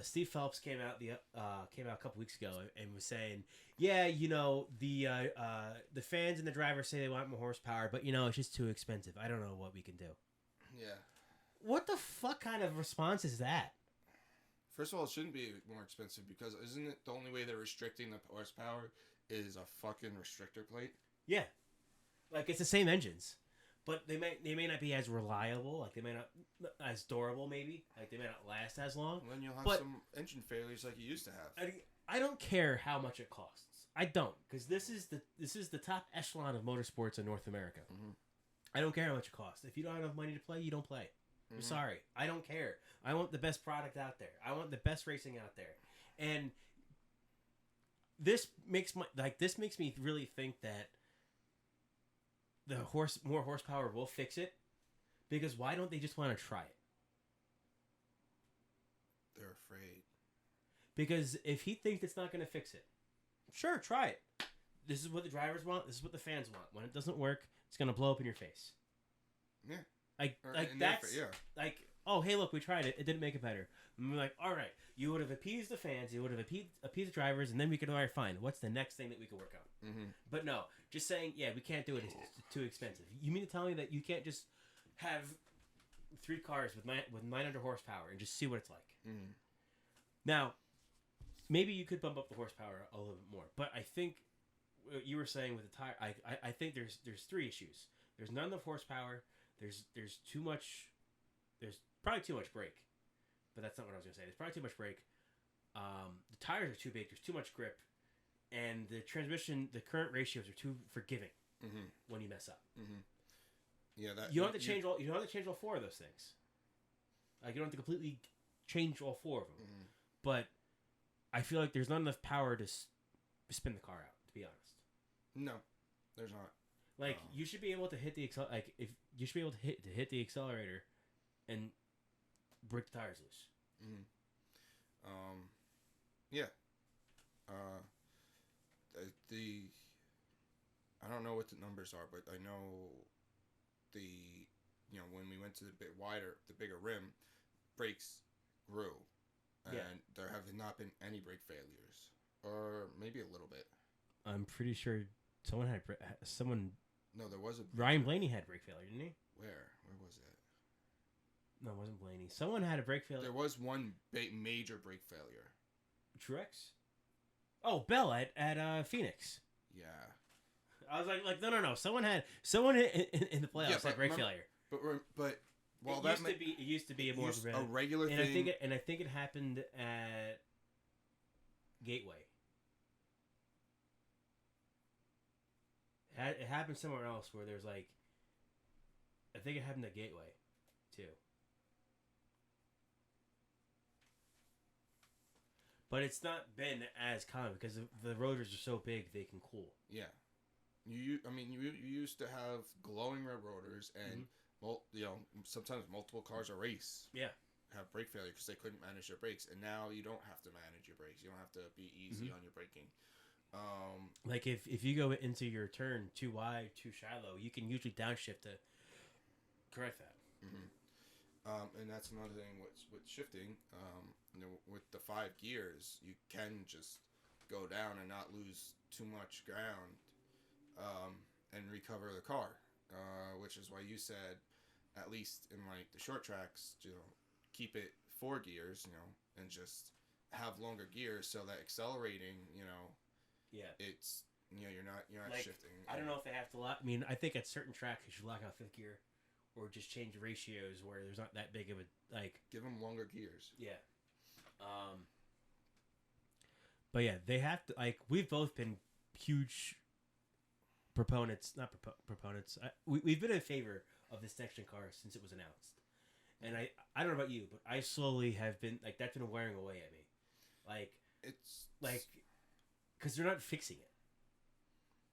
Steve Phelps came out a couple weeks ago and was saying, yeah, the fans and the drivers say they want more horsepower, but it's just too expensive. I don't know what we can do. Yeah. What the fuck kind of response is that? First of all, it shouldn't be more expensive because isn't it the only way they're restricting the horsepower is a fucking restrictor plate? Yeah. Like, it's the same engines. But they may not be as reliable. Like, they may not as durable, maybe. Like, they may not last as long. Well, then you'll have some engine failures like you used to have. I don't care how much it costs. I don't. Because this is the top echelon of motorsports in North America. Mm-hmm. I don't care how much it costs. If you don't have enough money to play, you don't play. I'm sorry. I don't care. I want the best product out there. I want the best racing out there. And this makes me really think that more horsepower will fix it. Because why don't they just want to try it? They're afraid. Because if he thinks it's not going to fix it, sure, try it. This is what the drivers want. This is what the fans want. When it doesn't work, it's going to blow up in your face. Yeah. Like oh, hey, look, we tried it. It didn't make it better. And we're like, all right, you would have appeased the fans, you would have appeased the drivers, and then we could, all right, fine. What's the next thing that we could work on? Mm-hmm. But no, just saying, yeah, we can't do it. It's too expensive. You mean to tell me that you can't just have 3 cars with 900 horsepower and just see what it's like? Mm-hmm. Now, maybe you could bump up the horsepower a little bit more, but I think what you were saying with the tire, I think there's 3 issues. There's not enough horsepower. There's too much. There's probably too much brake, but that's not what I was gonna say. There's probably too much brake. The tires are too big. There's too much grip, and the transmission. The current ratios are too forgiving when you mess up. Mm-hmm. Yeah, you don't have to change all. You don't have to change all 4 of those things. Like you don't have to completely change all 4 of them. Mm-hmm. But I feel like there's not enough power to spin the car out. To be honest. No, there's not. Like you should be able to hit the you should be able to hit the accelerator, and break the tires loose. Mm-hmm. Yeah. I don't know what the numbers are, but I know when we went to the bigger rim, brakes grew, and there have not been any brake failures, or maybe a little bit. I'm pretty sure someone. No, there was a... Ryan Blaney had brake failure, didn't he? Where was it? No, it wasn't Blaney. Someone had a brake failure. There was one major brake failure. Truex? Oh, Bell at Phoenix. Yeah. I was like no. Someone in the playoffs had brake failure. But Well, it used to be a more of a regular and thing. I think it happened at Gateway. It happened somewhere else where there's like, I think it happened at Gateway, too. But it's not been as common because the rotors are so big they can cool. Yeah, you used to have glowing red rotors and sometimes multiple cars a race. Yeah. Have brake failure because they couldn't manage their brakes, and now you don't have to manage your brakes. You don't have to be easy on your braking. Like if you go into your turn too wide, too shallow, you can usually downshift to correct that. And that's another thing with shifting. With the 5 gears, you can just go down and not lose too much ground, and recover the car. Which is why you said, at least in like the short tracks, keep it 4 gears, and just have longer gears so that accelerating, yeah, it's you're not like, shifting. I don't know if they have to lock. I mean, I think at certain tracks you should lock out 5th gear, or just change the ratios where there's not that big of a like. Give them longer gears. Yeah. But yeah, they have to like. We've both been huge proponents, not proponents. We've been in favor of this next gen car since it was announced, and I don't know about you, but I slowly have been like that's been wearing away at me, like it's like because they're not fixing it.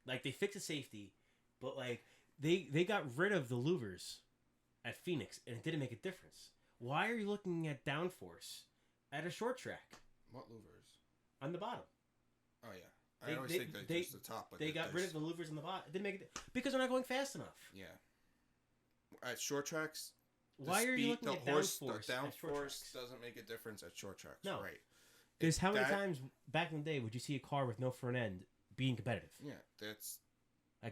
Like they fixed the safety, but like they got rid of the louvers at Phoenix, and it didn't make a difference. Why are you looking at downforce at a short track? What louvers? On the bottom. Oh yeah. I always think they're just the top. But they got rid of the louvers on the bottom. It didn't make it because they're not going fast enough. Yeah. At short tracks, why are you looking at downforce? The downforce doesn't make a difference at short tracks. No. Right. Because how many times back in the day would you see a car with no front end being competitive? Yeah, that's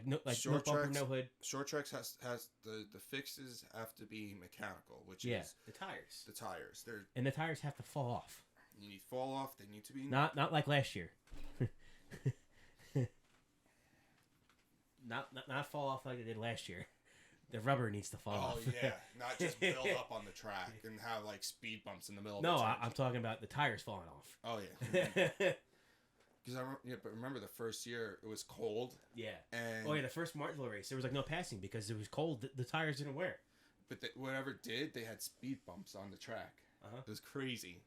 no bumper, no hood. Short tracks has the fixes have to be mechanical, which is the tires. The tires, and the tires have to fall off. You need fall off. They need to be not like last year. not fall off like they did last year. The rubber needs to fall off. Oh yeah, not just build up on the track and have like speed bumps in the middle. No, of the I'm talking about the tires falling off. Oh yeah. Because but remember the first year it was cold. Yeah. And the first Martinsville race there was like no passing because it was cold. The tires didn't wear. But whatever did, they had speed bumps on the track. It was crazy.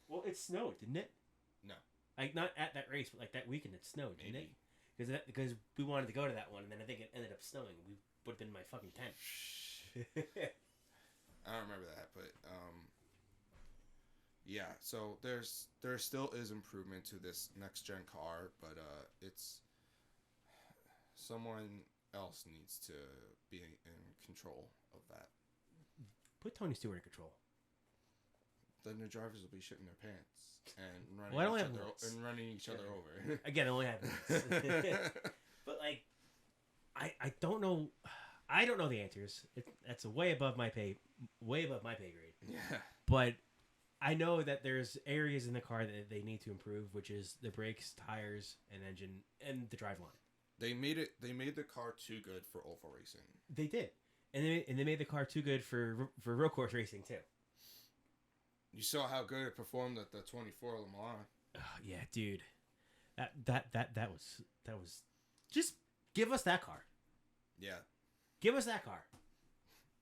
Well, it snowed, didn't it? No. Like not at that race, but like that weekend it snowed, didn't it? Because we wanted to go to that one, and then I think it ended up snowing. We would have been in my fucking tent. I don't remember that, but yeah. So there still is improvement to this next gen car, but it's someone else needs to be in control of that. Put Tony Stewart in control. Then the drivers will be shitting their pants and running each other over. Again, it only happens. But like, I don't know. I don't know the answers. That's way above my pay grade. Yeah. But I know that there's areas in the car that they need to improve, which is the brakes, tires, and engine, and the driveline. They made the car too good for oval racing. They did, and they made the car too good for road course racing too. You saw how good it performed at the 24 Le Mans. Oh, yeah, dude. That was just give us that car. Yeah. Give us that car.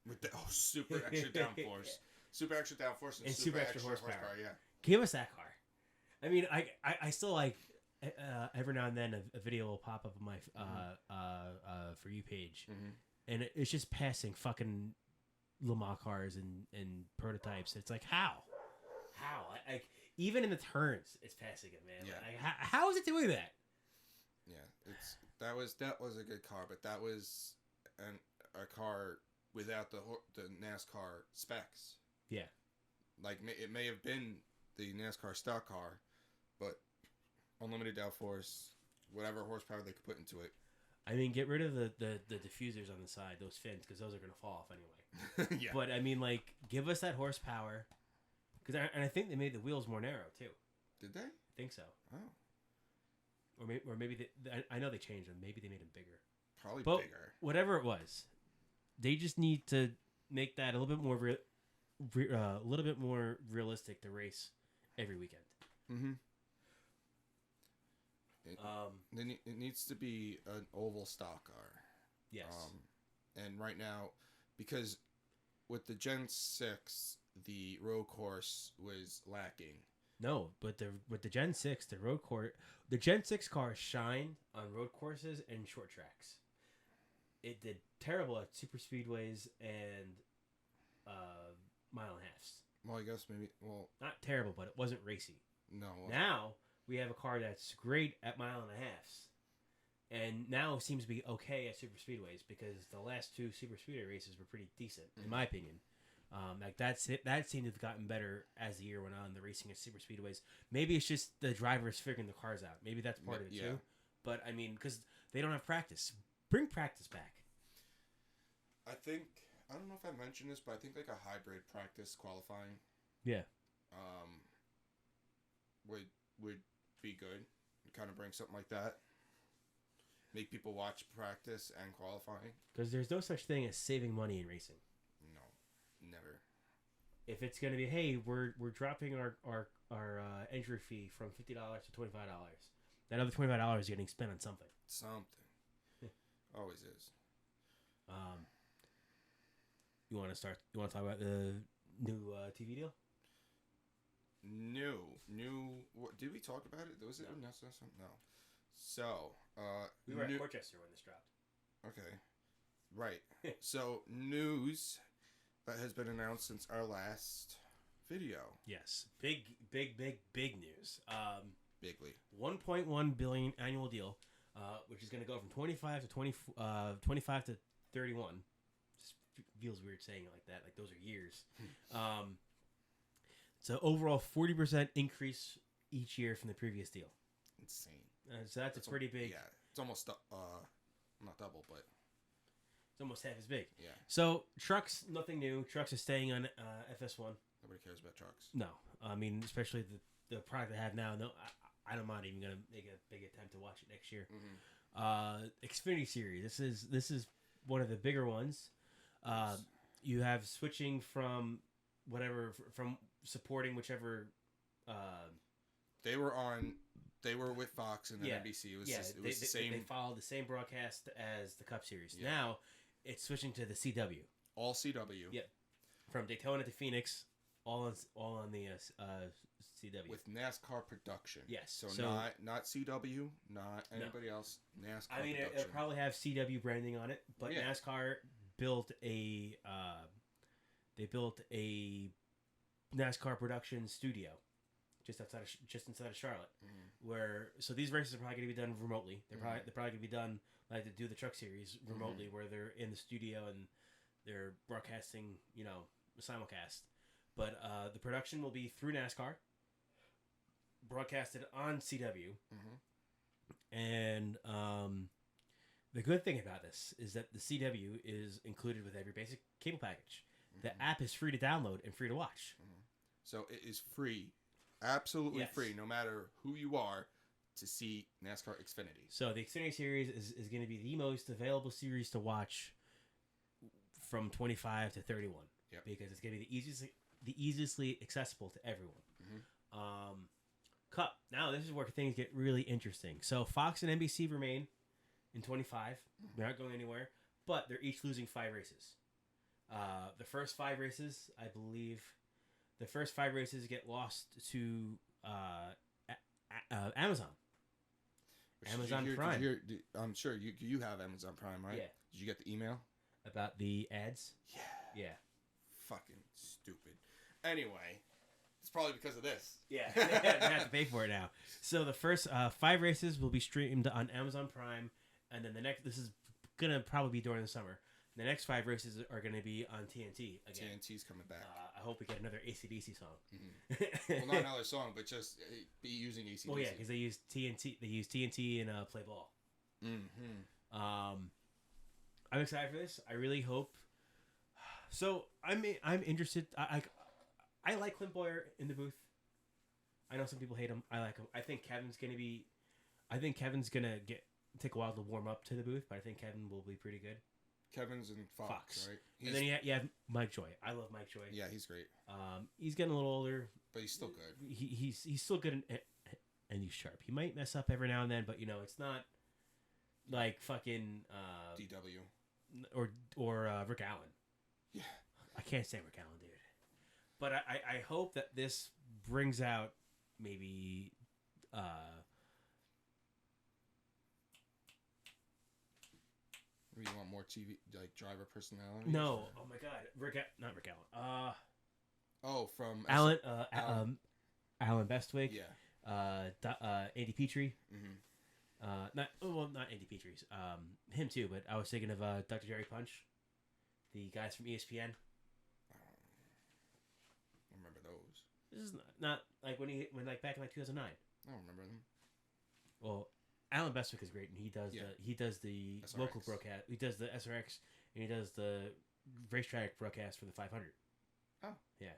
With the super extra downforce. Super extra downforce and super extra horsepower. Yeah. Give us that car. I mean, I still like every now and then a video will pop up on my For You page. And it's just passing fucking Le Mans cars and prototypes. It's like, how? Like even in the turns, it's passing it, man. Yeah. Like, how is it doing that? Yeah, that was a good car, but that was a car without the NASCAR specs. Yeah, like it may have been the NASCAR stock car, but unlimited downforce, whatever horsepower they could put into it. I mean, get rid of the diffusers on the side, those fins, because those are gonna fall off anyway. Yeah. But I mean, like, give us that horsepower. And I think they made the wheels more narrow too. Did they? I think so. Oh. Or maybe I know they changed them. Maybe they made them bigger. Probably but bigger. Whatever it was, they just need to make that a little bit more a little bit more realistic to race every weekend. Mm-hmm. It needs to be an oval stock car. Yes. And right now, because with the Gen 6, the road course was lacking. No, but with the Gen 6, the Gen 6 cars shined on road courses and short tracks. It did terrible at super speedways and mile and a halves. Well, I guess maybe. Well, not terrible, but it wasn't racy. No. Now we have a car that's great at mile and a halves, and now seems to be okay at super speedways because the last two super speedway races were pretty decent, in my opinion. Like that seemed to have gotten better as the year went on. The racing at super speedways. Maybe it's just the drivers figuring the cars out. Maybe that's part of it too. But I mean, because they don't have practice. Bring practice back. I don't know if I mentioned this, but I think like a hybrid practice qualifying. Yeah. Would be good. Kind of bring something like that. Make people watch practice and qualifying. Because there's no such thing as saving money in racing. No, never. If it's going to be, hey, we're dropping our entry fee from $50 to $25, that other $25 is getting spent on something. Always is. You want to talk about the new TV deal? New. What, did we talk about it? Was it announced? No. So, we were at Portchester when this dropped. Okay. Right. So, news that has been announced since our last video. Yes. Big news. Bigly. $1.1 billion annual deal, which is going to go from 25 to 31. Just feels weird saying it like that. Like those are years. So overall 40% increase each year from the previous deal. Insane. So that's a pretty big. Yeah, it's almost not double, but it's almost half as big. Yeah. So trucks, nothing new. Trucks are staying on FS1. Nobody cares about trucks. No, I mean especially the product I have now. No, I'm not even gonna make a big attempt to watch it next year. Mm-hmm. Xfinity Series. This is one of the bigger ones. You have switching from supporting whichever. They were with Fox and then NBC. It was the same. They followed the same broadcast as the Cup Series. Yeah. Now it's switching to the CW. All CW. Yep. From Daytona to Phoenix, all on the CW. With NASCAR production. Yes. So not CW, not anybody else. NASCAR. I mean, production. it'll probably have CW branding on it, but NASCAR built a NASCAR production studio just inside of Charlotte, where these races are probably going to be done remotely. They're probably going to be done like to do the Truck Series remotely, where they're in the studio and they're broadcasting, simulcast. But the production will be through NASCAR, broadcasted on CW, and the good thing about this is that the CW is included with every basic cable package. The app is free to download and free to watch. So it is free. Absolutely free, no matter who you are, to see NASCAR Xfinity. So the Xfinity Series is going to be the most available series to watch from 25 to 31. Yep. Because it's going to be the easiestly accessible to everyone. Cup. Now this is where things get really interesting. So Fox and NBC remain in 25. They're not going anywhere, but they're each losing 5 races. The first 5 races, I believe, get lost to Amazon. Amazon Prime. I'm sure you have Amazon Prime, right? Yeah. Did you get the email? About the ads? Yeah. Yeah. Fucking stupid. Anyway, it's probably because of this. Yeah. They have to pay for it now. So the first 5 races will be streamed on Amazon Prime, and then this is going to probably be during the summer. The next 5 races are going to be on TNT again. TNT's coming back. I hope we get another AC/DC song. Well, not another song, but just be using AC/DC. Well, yeah, because they use TNT. They use TNT and Play Ball. I'm excited for this. I really hope. So I'm interested. I like Clint Boyer in the booth. I know some people hate him. I like him. I think Kevin's gonna take a while to warm up to the booth, but I think Kevin will be pretty good. Kevin's in Fox. Right? And then you have Mike Joy. I love Mike Joy. Yeah, he's great. He's getting a little older, but he's still good. He's still good and he's sharp. He might mess up every now and then, but it's not like fucking DW or Rick Allen. Yeah, I can't say Rick Allen, dude. But I hope that this brings out maybe. You want more TV like driver personality? No. Oh my God, not Rick Allen. From Alan. Alan Bestwick. Yeah. Andy Petrie. Mm-hmm. Not Andy Petrie's. Him too, but I was thinking of Dr. Jerry Punch, the guys from ESPN. I remember those. This is not like when back in 2009. I don't remember them. Well, Alan Bestwick is great, and he does the SRX. local broadcast. He does the SRX, and he does the racetrack broadcast for the 500. Oh, yeah.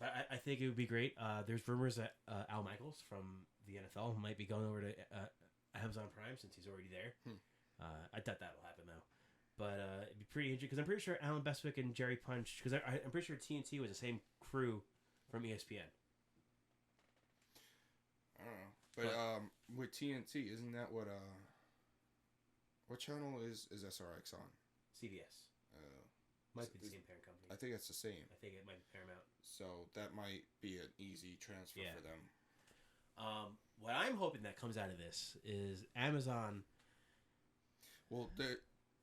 But I think it would be great. There's rumors that Al Michaels from the NFL might be going over to Amazon Prime since he's already there. I doubt that'll happen though. But it'd be pretty interesting because I'm pretty sure Alan Bestwick and Jerry Punch, because I'm pretty sure TNT was the same crew from ESPN. I don't know. But with TNT, isn't that what channel is SRX on? CBS. Might be the same parent company. I think it's the same. I think it might be Paramount. So that might be an easy transfer for them. What I'm hoping that comes out of this is Amazon. Well,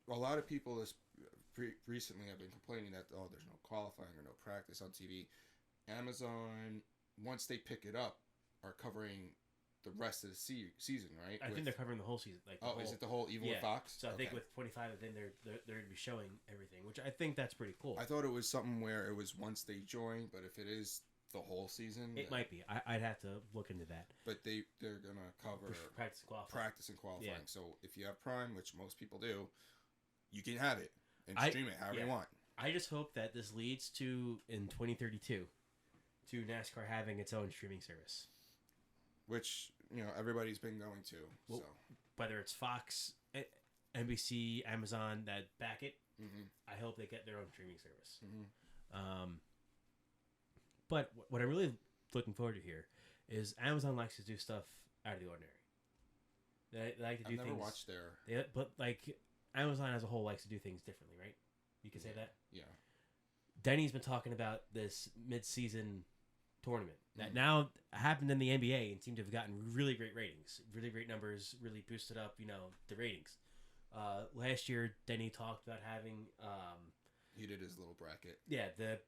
a lot of people recently have been complaining that there's no qualifying or no practice on TV. Amazon, once they pick it up, are covering the rest of the season, right? I think they're covering the whole season. Is it the whole even with Fox? So I think with 25, I think they're going to be showing everything, which I think that's pretty cool. I thought it was something where it was once they join, but if it is the whole season, it might be. I'd have to look into that. But they're going to cover practice and qualifying. Yeah. So if you have Prime, which most people do, you can have it and stream it however you want. I just hope that this leads to, in 2032, to NASCAR having its own streaming service. Which, everybody's been going to. Well, so whether it's Fox, NBC, Amazon that back it, mm-hmm. I hope they get their own streaming service. Mm-hmm. But what I'm really looking forward to here is Amazon likes to do stuff out of the ordinary. They like to do things. I've never watched their... But Amazon as a whole likes to do things differently, right? You can say that? Yeah. Denny's been talking about this mid-season tournament that now happened in the NBA and seemed to have gotten really great ratings, really great numbers, really boosted up, the ratings. Last year, Denny talked about having... he did his little bracket. Yeah, the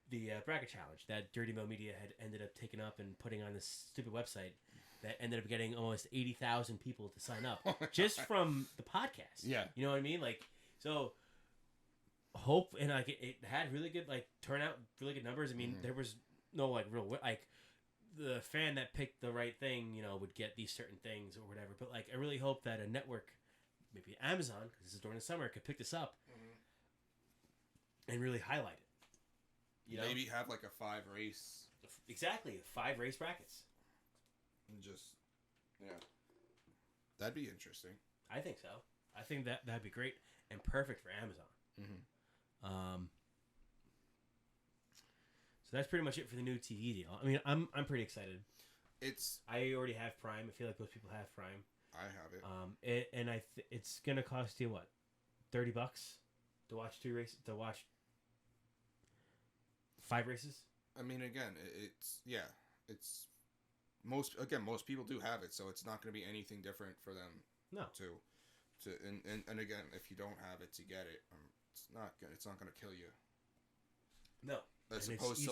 bracket challenge that Dirty Mo Media had ended up taking up and putting on this stupid website that ended up getting almost 80,000 people to sign up just from the podcast. Yeah. You know what I mean? So... hope and it had really good turnout, really good numbers. I mean, there was no real the fan that picked the right thing, would get these certain things or whatever. But I really hope that a network, maybe Amazon, because this is during the summer, could pick this up and really highlight it. Maybe have a 5 race. Exactly, 5 race brackets. And just that'd be interesting. I think so. I think that'd be great and perfect for Amazon. Mm-hmm. So that's pretty much it for the new TV deal. I mean, I'm pretty excited. I already have Prime. I feel like most people have Prime. I have it. It's gonna cost you what, $30 to watch 2 races, to watch 5 races. I mean, again, it's most people do have it, so it's not going to be anything different for them. No. And again, if you don't have it to get it, it's not going to kill you. No. As opposed to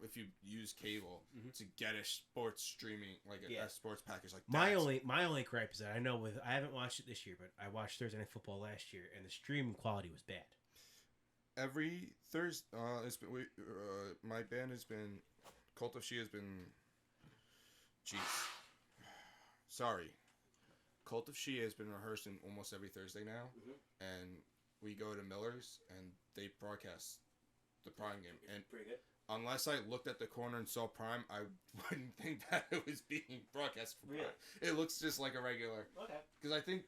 if you use cable to get a sports streaming a sports package like that. My only gripe is that I haven't watched it this year, but I watched Thursday Night Football last year, and the stream quality was bad. Every Thursday, my band has been Cult of She has been. Jeez, sorry. Cult of She has been rehearsing almost every Thursday now, and we go to Miller's and they broadcast the Prime game, and pretty good. unless I looked at the corner and saw Prime, I wouldn't think that it was being broadcast for Prime. Really? It looks just like a regular. Okay. Because I think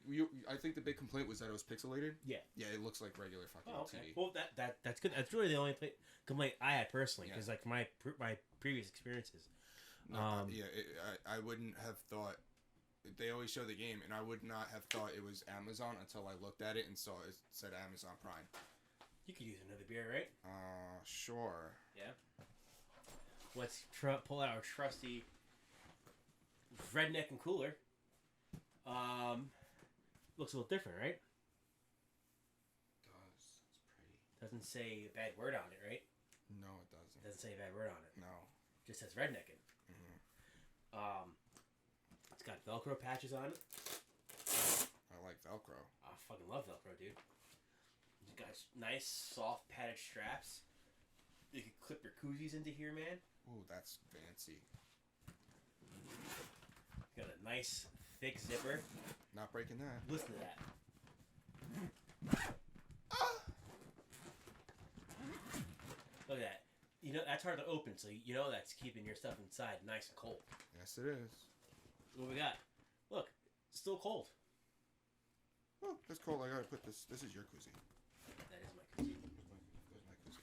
the big complaint was that it was pixelated. Yeah. Yeah, it looks like regular fucking TV. Well, that's good. That's really the only complaint I had personally, because like my previous experiences. No, I wouldn't have thought. They always show the game, and I would not have thought it was Amazon until I looked at it and saw it said Amazon Prime. You could use another beer, right? Sure. Yeah. Let's pull out our trusty redneck and cooler. Looks a little different, right? It does. It's pretty. Doesn't say a bad word on it, right? No, it doesn't. Doesn't say a bad word on it. No. Just says rednecking. Mm-hmm. It's got Velcro patches on it. I like Velcro. I fucking love Velcro, dude. It's got nice, soft, padded straps. You can clip your koozies into here, man. Ooh, that's fancy. Got a nice, thick zipper. Not breaking that. Listen to that. Look at that. You know, that's hard to open, so you know that's keeping your stuff inside nice and cold. Yes, it is. What we got? Look, it's still cold. Oh, that's cold. I gotta put this. This is your koozie. That is my koozie. Where's my koozie?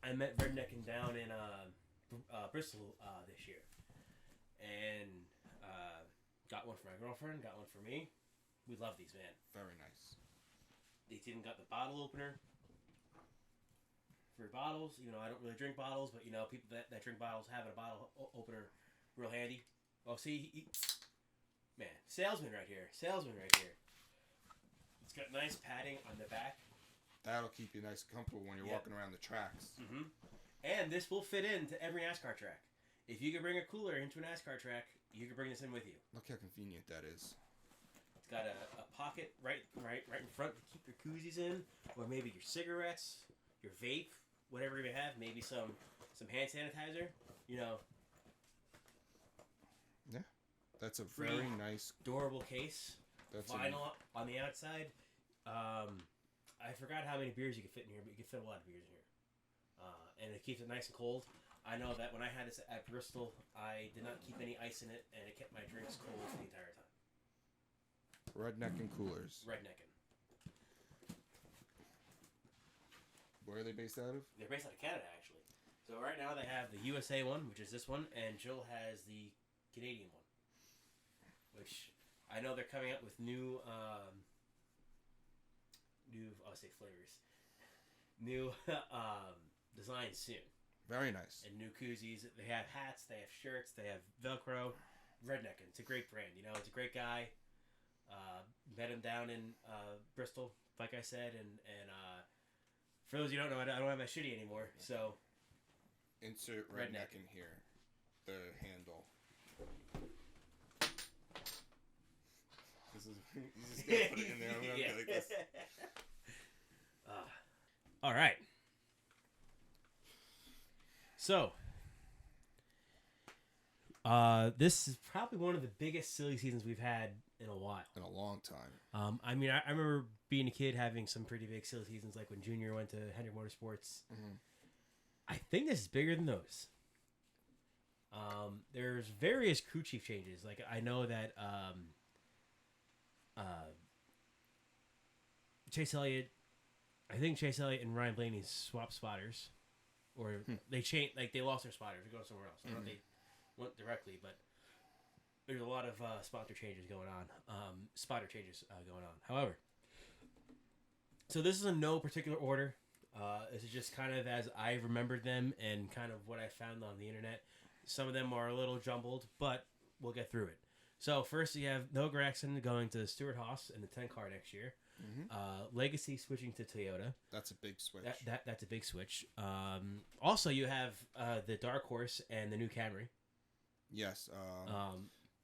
I met rednecking down in Bristol this year, and got one for my girlfriend, got one for me. We love these, man. Very nice. They even got the bottle opener for bottles. You know, I don't really drink bottles, but you know, people that drink bottles having a bottle opener real handy. Oh, see, man, salesman right here. Salesman right here. It's got nice padding on the back. That'll keep you nice and comfortable when you're walking around the tracks. Mm-hmm. And this will fit into every NASCAR track. If you can bring a cooler into a NASCAR track, you can bring this in with you. Look how convenient that is. It's got a pocket right in front to keep your koozies in, or maybe your cigarettes, your vape, whatever you may have. Maybe some hand sanitizer. You know. Yeah, that's a very nice, durable case. That's vinyl on the outside. I forgot how many beers you can fit in here, but you can fit a lot of beers in here. And it keeps it nice and cold. I know that when I had this at Bristol, I did not keep any ice in it, and it kept my drinks cold the entire time. Redneck and coolers. Rednecking. Where are they based out of? They're based out of Canada, actually. So right now they have the USA one, which is this one, and Jill has the Canadian one. Which I know they're coming out with new flavors. New designs soon. Very nice. And new koozies. They have hats, they have shirts, they have Velcro. Redneckin'. It's a great brand. You know, it's a great guy. Met him down in Bristol, like I said, and for those of you who don't know, I don't have my shitty anymore, so... Insert redneck in here. The handle. This is... You just gotta put it in there. I'm gonna be like this. All right. So, this is probably one of the biggest silly seasons we've had in a while. In a long time. I mean, I remember being a kid having some pretty big silly seasons, like when Junior went to Hendrick Motorsports. Mm-hmm. I think this is bigger than those. There's various crew chief changes. Like, I know that Chase Elliott and Ryan Blaney swapped spotters. Or they changed, like, they lost their spotters. They go somewhere else. I don't know if they went directly, but there's a lot of spotter changes going on. However, so this is in no particular order. This is just kind of as I remembered them and kind of what I found on the internet. Some of them are a little jumbled, but we'll get through it. So first you have Noah Gragson going to Stuart Haas in the 10 car next year. Mm-hmm. Legacy switching to Toyota. That's a big switch. That's a big switch. Also, you have the Dark Horse and the new Camry. Yes.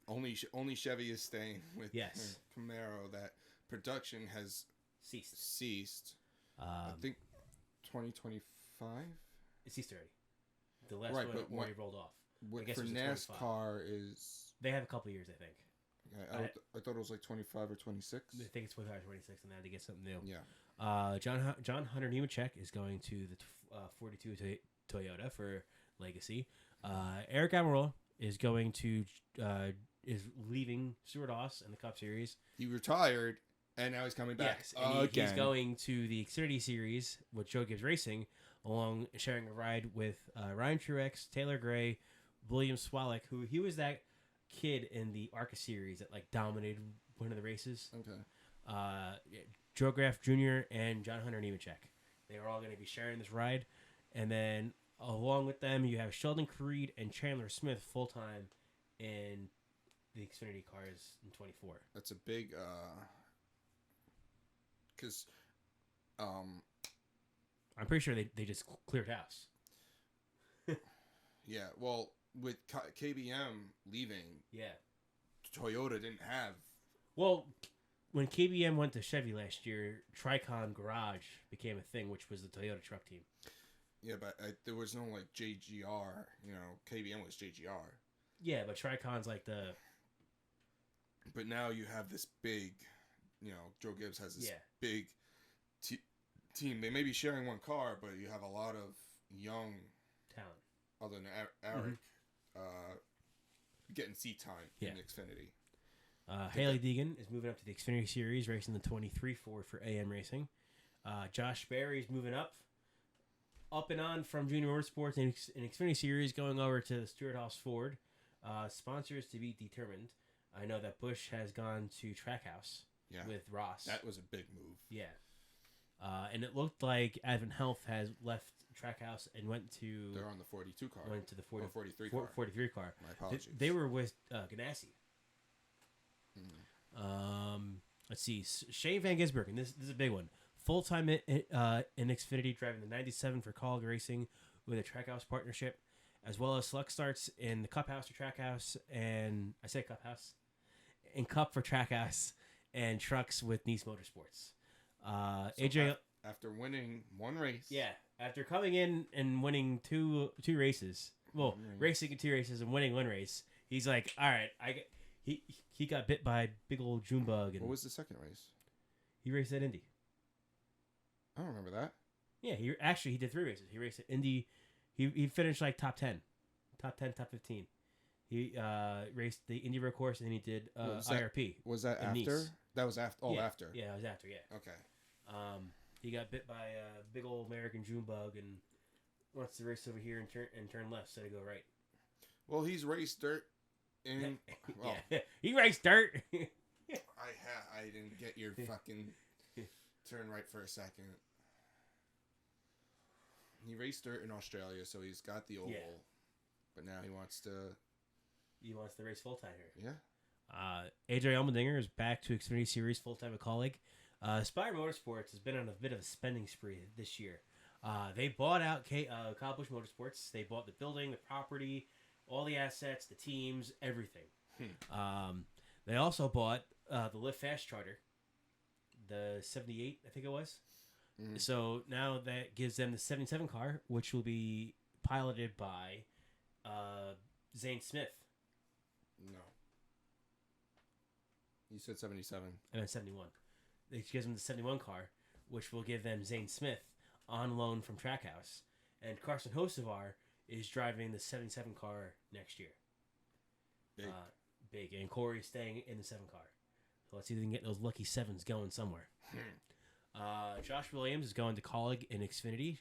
Only Chevy is staying with Camaro. That production has ceased. I think 2025. It ceased already. The last one where he rolled off. For NASCAR is... They have a couple years, I think. I thought it was like 25 or 26. I think it's 25 or 26, and they had to get something new. Yeah. John Hunter Nemechek is going to the 42 Toyota for Legacy. Eric Almirola is going to is leaving Stewart-Haas in the Cup Series. He retired, and now he's coming back again. He's going to the Xfinity Series with Joe Gibbs Racing, along sharing a ride with Ryan Truex, Taylor Gray, William Swalek, who he was that kid in the ARCA Series that like dominated one of the races. Okay. Joe Graff Jr. and John Hunter Nemechek. They are all going to be sharing this ride. And then along with them, you have Sheldon Creed and Chandler Smith full-time in the Xfinity cars in 24. That's a big... Because... I'm pretty sure they just cleared house. Yeah, well, with KBM leaving... Yeah. Toyota didn't have... Well, when KBM went to Chevy last year, Tricon Garage became a thing, which was the Toyota truck team. Yeah, but there was no, like, JGR. You know, KBM was JGR. Yeah, but Tricon's like the... But now you have this big... You know, Joe Gibbs has this big team. They may be sharing one car, but you have a lot of young... talent. Other than Eric, getting seat time in Xfinity. Haley Deegan is moving up to the Xfinity Series, racing the 23 Ford for AM Racing. Josh Berry is moving up and on from Junior Motorsports in Xfinity Series, going over to the Stewart-Haas Ford. Sponsors to be determined. I know that Busch has gone to Trackhouse with Ross. That was a big move. Yeah. And it looked like Advent Health has left Trackhouse and went to... They're on the 42 car. Went to the 43 car. 43 car. My apologies. They were with Ganassi. Let's see. Shane Van Gisbergen, and this is a big one. Full-time in Xfinity, driving the 97 for Colleague Racing with a Trackhouse partnership, as well as select starts in the Cup House for Trackhouse, and I say Cup House, and Cup for Trackhouse, and trucks with Nice Motorsports. AJ... After winning one race. Yeah. After coming in and winning two races. Well, racing in 2 races and winning 1 race. He's like, all right, he got bit by big old June bug. And what was the second race? He raced at Indy. I don't remember that. Yeah, he did 3 races. He raced at Indy. He finished like top 10, top 15. He raced the Indy Road Course, and then he did IRP. Was that after? Nice. That was after. Oh, after. Yeah, it was after. Yeah. Okay. He got bit by a big old American June bug and wants to race over here and turn left instead of go right. Well, he's raced dirt. In well, he raced dirt. I didn't get your fucking turn right for a second. He raced dirt in Australia, so he's got the oval, but now he wants to race full time here. Yeah. AJ Allmendinger is back to Xfinity Series full time with Colleague. Spire Motorsports has been on a bit of a spending spree this year. They bought out Kyle Busch Motorsports. They bought the building, the property, all the assets, the teams, everything. They also bought the Live Fast Charter, the 78, I think it was. So now that gives them the 77 car, which will be piloted by Zane Smith. No. You said 77. I meant 71. It gives them the 71 car, which will give them Zane Smith on loan from Trackhouse. And Carson Hocevar is driving the 77 car next year. Big. And Corey's staying in the 7 car. So let's see if we can get those lucky 7s going somewhere. Josh Williams is going to Colleague in Xfinity.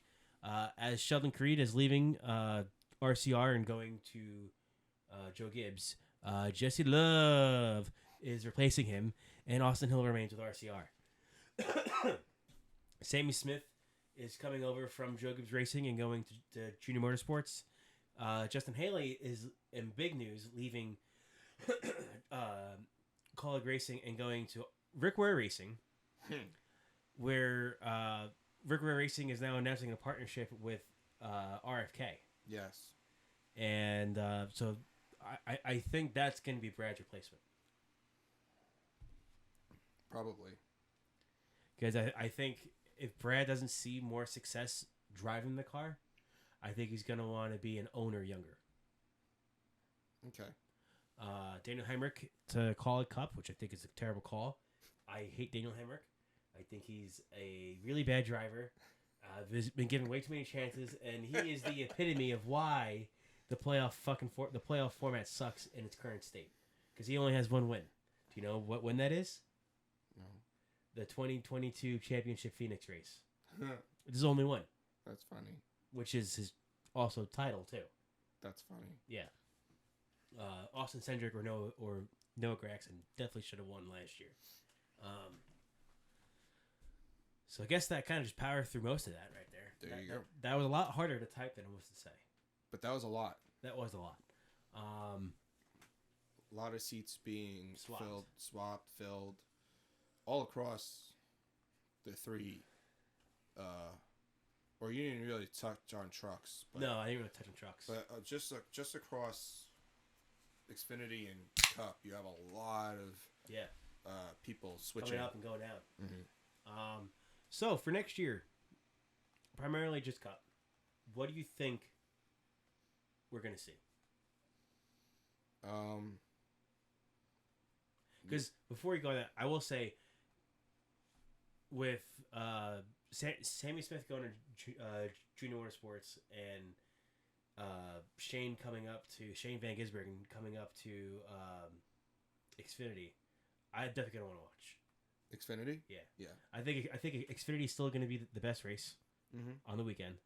As Sheldon Creed is leaving RCR and going to Joe Gibbs, Jesse Love is replacing him, and Austin Hill remains with RCR. Sammy Smith is coming over from Joe Gibbs Racing and going to Junior Motorsports. Justin Haley is in big news, leaving Colleague Racing and going to Rick Ware Racing, where Rick Ware Racing is now announcing a partnership with RFK. Yes. And so I think that's going to be Brad's replacement. Probably. Because I think if Brad doesn't see more success driving the car, I think he's going to want to be an owner younger. Okay. Daniel Hemrick to call it Cup, which I think is a terrible call. I hate Daniel Hemrick. I think he's a really bad driver. He's been given way too many chances, and he is the epitome of why the playoff format sucks in its current state. Because he only has one win. Do you know what win that is? No. The 2022 championship Phoenix race. There's only one. That's funny. Which is his also title too. That's funny. Yeah. Austin Cindric or Noah Gragson definitely should have won last year. So I guess that kind of just powered through most of that right there. There you go. That was a lot harder to type than it was to say. But that was a lot. That was a lot. A lot of seats being swapped, filled, all across the three. Or you didn't really touch on trucks. But, no, I didn't really touch on trucks. But just across Xfinity and Cup, you have a lot of people switching coming up and going down. Mm-hmm. So for next year, primarily just Cup. What do you think we're gonna see? Because before you go on that, I will say with Sammy Smith going to Junior Motorsports and Shane Van Gisbergen coming up to Xfinity, I definitely gonna want to watch Xfinity. Yeah. I think Xfinity is still going to be the best race on the weekend,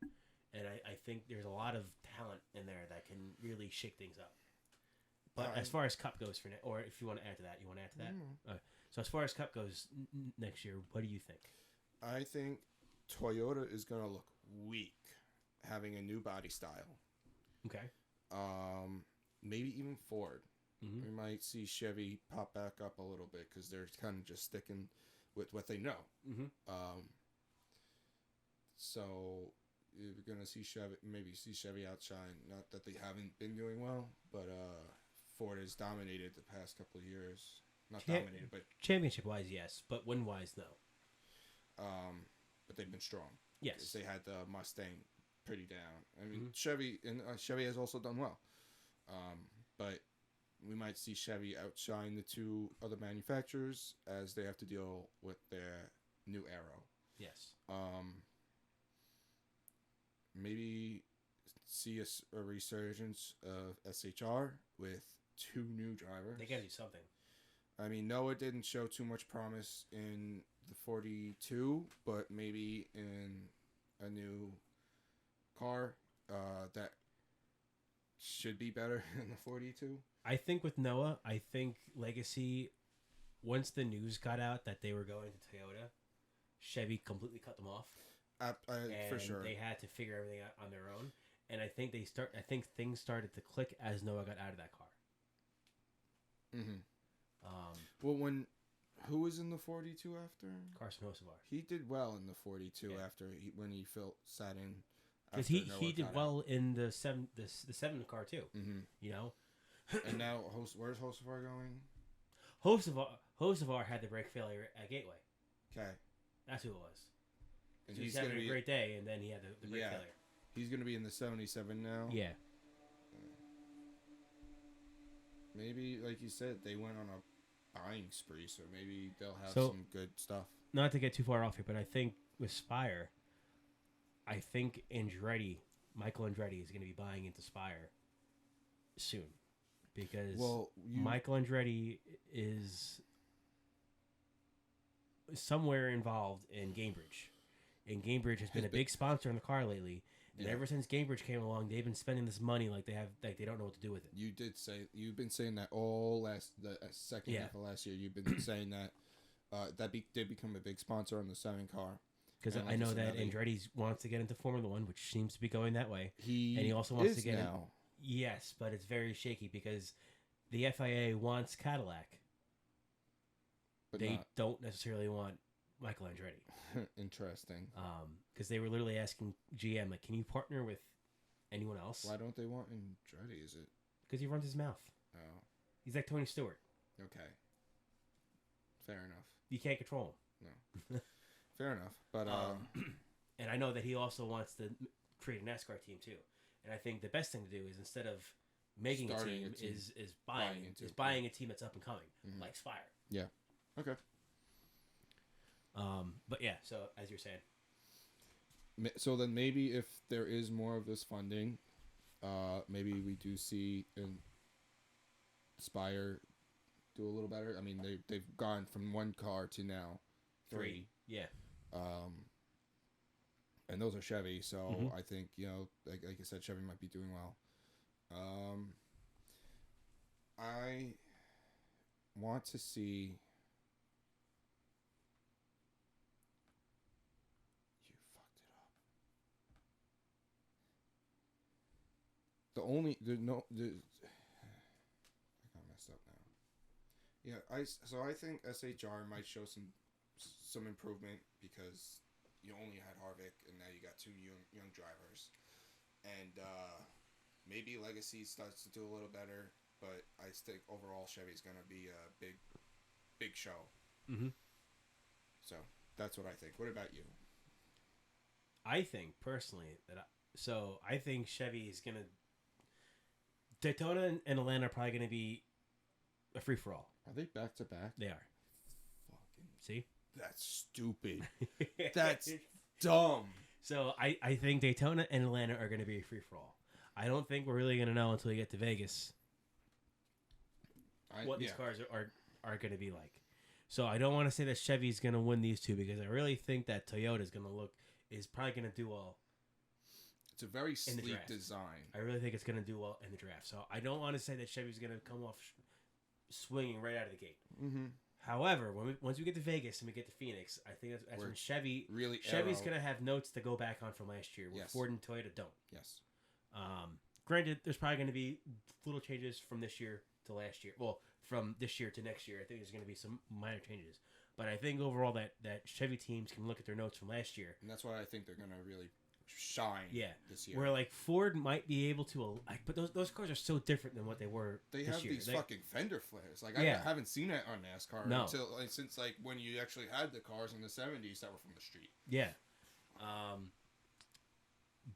and I think there's a lot of talent in there that can really shake things up. But as far as Cup goes or if you want to add to that, so as far as Cup goes next year, what do you think? I think Toyota is going to look weak, having a new body style. Okay. Maybe even Ford. Mm-hmm. We might see Chevy pop back up a little bit because they're kind of just sticking with what they know. Mm-hmm. So you're gonna see Chevy outshine. Not that they haven't been doing well, but Ford has dominated the past couple of years. Not dominated, but championship wise, yes, but win wise, no. But they've been strong. Yes, they had the Mustang pretty down. I mean, Chevy has also done well, but we might see Chevy outshine the two other manufacturers as they have to deal with their new Arrow. Yes. Maybe see a resurgence of SHR with two new drivers. They gotta do something. I mean, Noah didn't show too much promise in the 42, but maybe in a new car that should be better than the 42. I think with Noah, Legacy, once the news got out that they were going to Toyota, Chevy completely cut them off. For sure. They had to figure everything out on their own. And I think things started to click as Noah got out of that car. Mm-hmm. Well, who was in the 42 after? Carson Hocevar. He did well in the 42 after when he sat in. Because he did well in the 7 car too. Mm-hmm. You know. And now where's Hocevar going? Hocevar had the brake failure at Gateway. Okay. That's who it was. And so he's having a great day, and then he had the brake failure. He's going to be in the 77 now. Yeah. Maybe, like you said, they went on a buying spree, so maybe they'll have some good stuff. Not to get too far off here, but I think with Spire, Michael Andretti is going to be buying into Spire soon. Because Michael Andretti is somewhere involved in Gamebridge. And Gamebridge has been a big sponsor in the car lately. And ever since Gamebridge came along, they've been spending this money like they don't know what to do with it. You've been saying that all the second half of last year. You've been saying that they become a big sponsor on the 7 car. Because I know that Andretti wants to get into Formula One, which seems to be going that way. He also wants to get now. Yes, but it's very shaky because the FIA wants Cadillac. But they don't necessarily want Michael Andretti. Interesting. Because they were literally asking GM, like, can you partner with anyone else? Why don't they want Andretti? Is it because he runs his mouth? Oh, he's like Tony Stewart. Okay, fair enough. You can't control him. No, fair enough. But and I know that he also wants to create a NASCAR team too. And I think the best thing to do is instead of making a Starting team, a team. is buying a team that's up and coming, like Spire. Yeah. Okay. But yeah, so as you're saying, So then maybe if there is more of this funding, maybe we do see Spire do a little better. I mean, they've gone from 1 car to now 3. Yeah. And those are Chevy, so I think, like I said, Chevy might be doing well. I want to see. You fucked it up. I got messed up now. Yeah, I think SHR might show some improvement because you only had Harvick and now you got 2 young drivers, and maybe Legacy starts to do a little better, but I think overall Chevy's gonna be a big show. So that's what I think. What about you? I think personally I think Chevy is gonna. Daytona and Atlanta are probably gonna be a free for all. Are they back to back? They are. Fucking. See? That's stupid. That's dumb. So I think Daytona and Atlanta are going to be a free for all. I don't think we're really going to know until we get to Vegas what these cars are going to be like. So I don't want to say that Chevy's going to win these two because I really think that Toyota's is probably going to do well. It's a very sleek design. I really think it's going to do well in the draft. So I don't want to say that Chevy's going to come off swinging right out of the gate. However, once we get to Vegas and we get to Phoenix, I think that's when Chevy's going to have notes to go back on from last year, where Ford and Toyota don't. Yes. Granted, there's probably going to be little changes from this year to last year. Well, from this year to next year, I think there's going to be some minor changes. But I think overall that Chevy teams can look at their notes from last year. And that's why I think they're going to really shine this year. Where like Ford might be able to, but those cars are so different than what they were. They this have year. These fucking fender flares. Like I haven't seen that on NASCAR until since like when you actually had the cars in the 70s that were from the street. Yeah.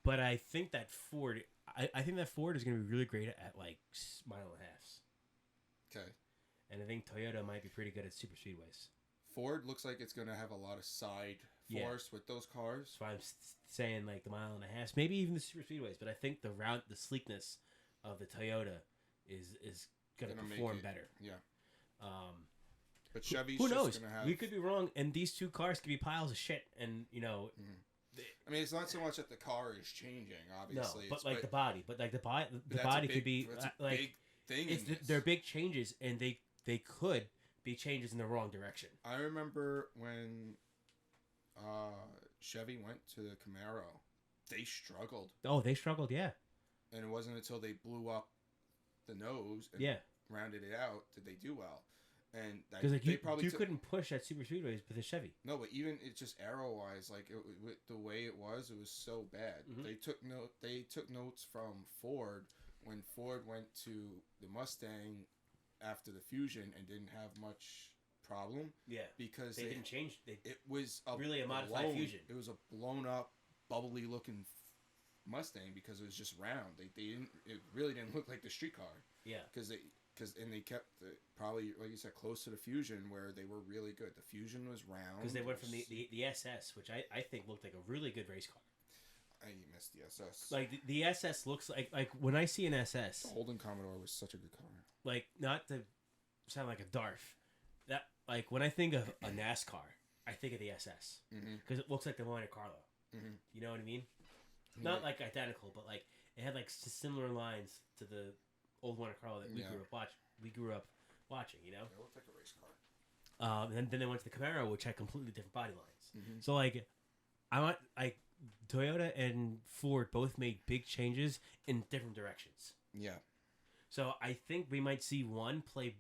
But I think that Ford, I think that Ford is going to be really great at like mile and a halves. Okay. And I think Toyota might be pretty good at super speedways. Ford looks like it's going to have a lot of side force with those cars. So I'm saying like the mile and a half, maybe even the super speedways. But I think the sleekness of the Toyota is going to perform better. Yeah. But Chevy's who knows? Just going to have. We could be wrong, and these two cars could be piles of shit. And I mean, it's not so much that the car is changing, obviously. No, but like the body, the body could be like big thing. They're big changes, and they could be changes in the wrong direction. I remember when Chevy went to the Camaro, they struggled. Oh, they struggled, yeah. And it wasn't until they blew up the nose and rounded it out did they do well. And because like you couldn't push at super speedways with a Chevy. No, but even it's just arrow wise, like the way it was so bad. Mm-hmm. They took notes from Ford when Ford went to the Mustang after the Fusion and didn't have much problem. Yeah, because they didn't change. It was a modified Fusion. It was a blown up, bubbly looking Mustang because it was just round. They didn't. It really didn't look like the street car. Yeah, and they kept probably, like you said, close to the Fusion where they were really good. The Fusion was round. Because they went from the SS, which I think looked like a really good race car. I missed the SS. Like, the SS looks like when I see an SS... The Holden Commodore was such a good car. Like, not to sound like a Darth. That, like, when I think of a NASCAR, I think of the SS. Because it looks like the Monte Carlo. Mm-hmm. You know what I mean? Not, like, identical, but, like, it had, like, similar lines to the old Monte Carlo that we grew up watching, you know? It looked like a race car. And then they went to the Camaro, which had completely different body lines. Mm-hmm. So, like, Toyota and Ford both made big changes in different directions. Yeah. So I think we might see one play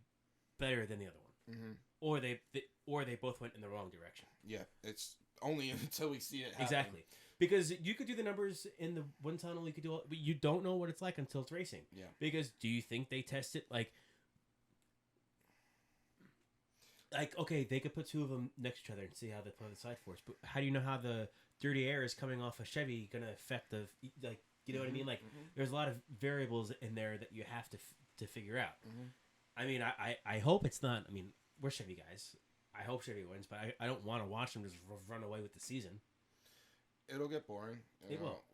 better than the other one. Mm-hmm. Or they both went in the wrong direction. Yeah, it's only until we see it happen. Exactly. Because you could do the numbers in the one tunnel, you could do all, but you don't know what it's like until it's racing. Yeah. Because do you think they test it like okay, they could put two of them next to each other and see how they play the side force, but how do you know how the dirty air is coming off a Chevy going to affect the You know what I mean? Like, there's a lot of variables in there that you have to figure out. I mean, I hope it's not. I mean, we're Chevy guys. I hope Chevy wins, but I don't want to watch them just run away with the season. It'll get boring. It will.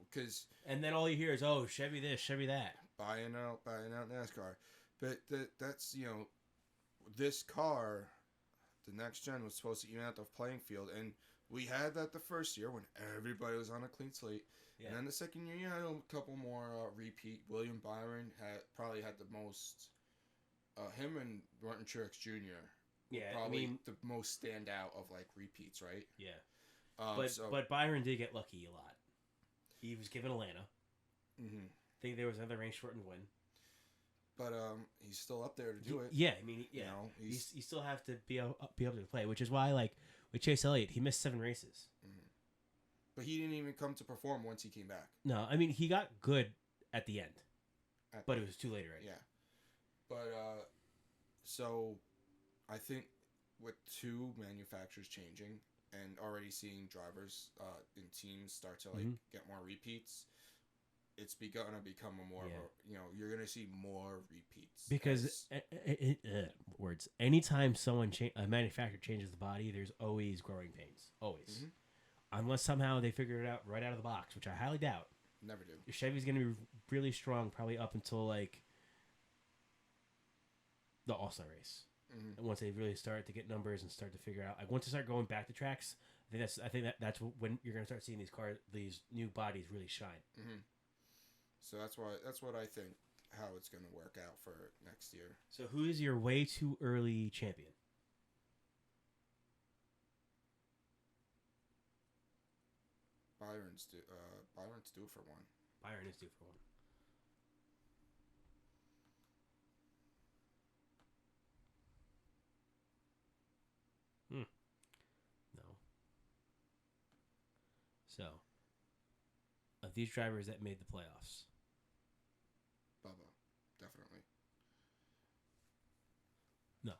And then all you hear is, oh, Chevy this, Chevy that. Buying out NASCAR. But that's, this car, the next gen, was supposed to even out the playing field. And we had that the first year when everybody was on a clean slate. Yeah. And then the second year, you had a couple more repeat. William Byron probably had the most. Him and Martin Truex Jr. Yeah, probably the most standout of like repeats, right? Yeah. But Byron did get lucky a lot. He was given Atlanta. I think there was another race shortened win. But he's still up there to do it. Yeah, I mean, yeah. You still have to be able to play, which is why, like, with Chase Elliott, he missed 7 races. But he didn't even come to perform once he came back. No, I mean, he got good at the end. But it was too late already. Yeah. But, so, I think with 2 manufacturers changing and already seeing drivers in teams start to, like, get more repeats, it's going to become a more, you're going to see more repeats. Because, anytime a manufacturer changes the body, there's always growing pains. Always. Unless somehow they figure it out right out of the box, which I highly doubt. Never do. Chevy's going to be really strong probably up until, like, the All-Star race. And once they really start to get numbers and start to figure out, like, once they start going back to tracks, I think that's when you're going to start seeing these new bodies really shine. So that's what I think how it's going to work out for next year. So who is your way too early champion? Byron's due for one. Byron is due for one. No. So, of these drivers that made the playoffs, Bubba, definitely. No.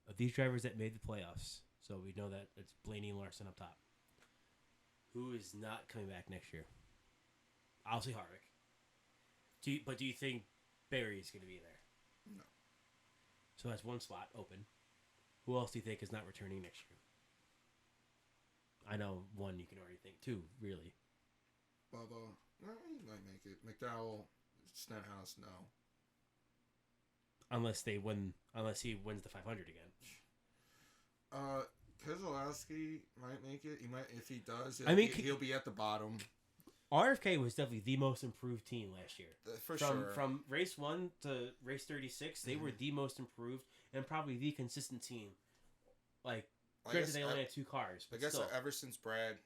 Of these drivers that made the playoffs, so we know that it's Blaney and Larson up top. Who is not coming back next year? I'll say Harvick. Do you think Barry is going to be there? No. So that's one spot open. Who else do you think is not returning next year? I know one you can already think. 2, really. Bubba, no, he might make it. McDowell, Stenhouse, no. Unless he wins the 500 again. Keselowski might make it. He might, if he does. He'll be at the bottom. RFK was definitely the most improved team last year. Sure. From race 1 to race 36, they were the most improved and probably the consistent team. Like, granted, they only had 2 cars. But I guess ever since Brad,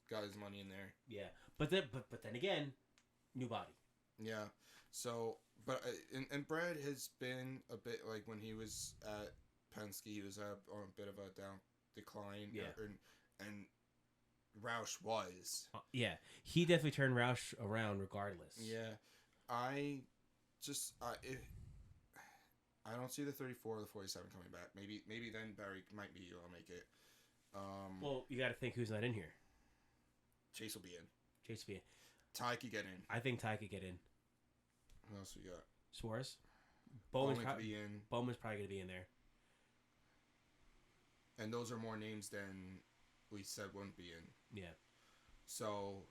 got his money in there. Yeah, but then again, new body. Yeah. So, but and Brad has been a bit like when he was at Penske, he was on a bit of a decline. Yeah. And Roush was. Yeah, he definitely turned Roush around regardless. Yeah, I don't see the 34 or the 47 coming back. Maybe then Barry might be able to make it. Well, you got to think who's not in here. Chase will be in. Chase will be in. Ty could get in. I think Ty could get in. Who else we got? Suarez. Bowman could be in. Bowman's probably going to be in there. And those are more names than we said wouldn't be in. Yeah. So,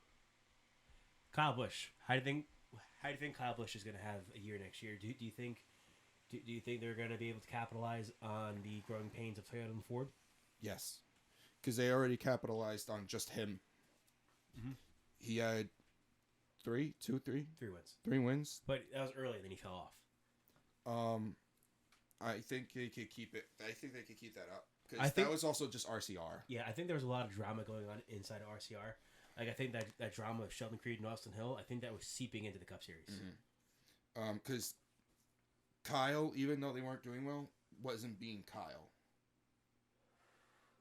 Kyle Busch. How do you think Kyle Busch is going to have a year next year? Do you think they're going to be able to capitalize on the growing pains of Toyota and Ford? Yes, because they already capitalized on just him. He had 3 wins. 3 wins. But that was early, then he fell off. I think they could keep it. I think they could keep that up. Because that was also just RCR. Yeah, I think there was a lot of drama going on inside of RCR. Like, I think that drama of Sheldon Creed and Austin Hill, I think that was seeping into the Cup Series. Because Kyle, even though they weren't doing well, wasn't being Kyle.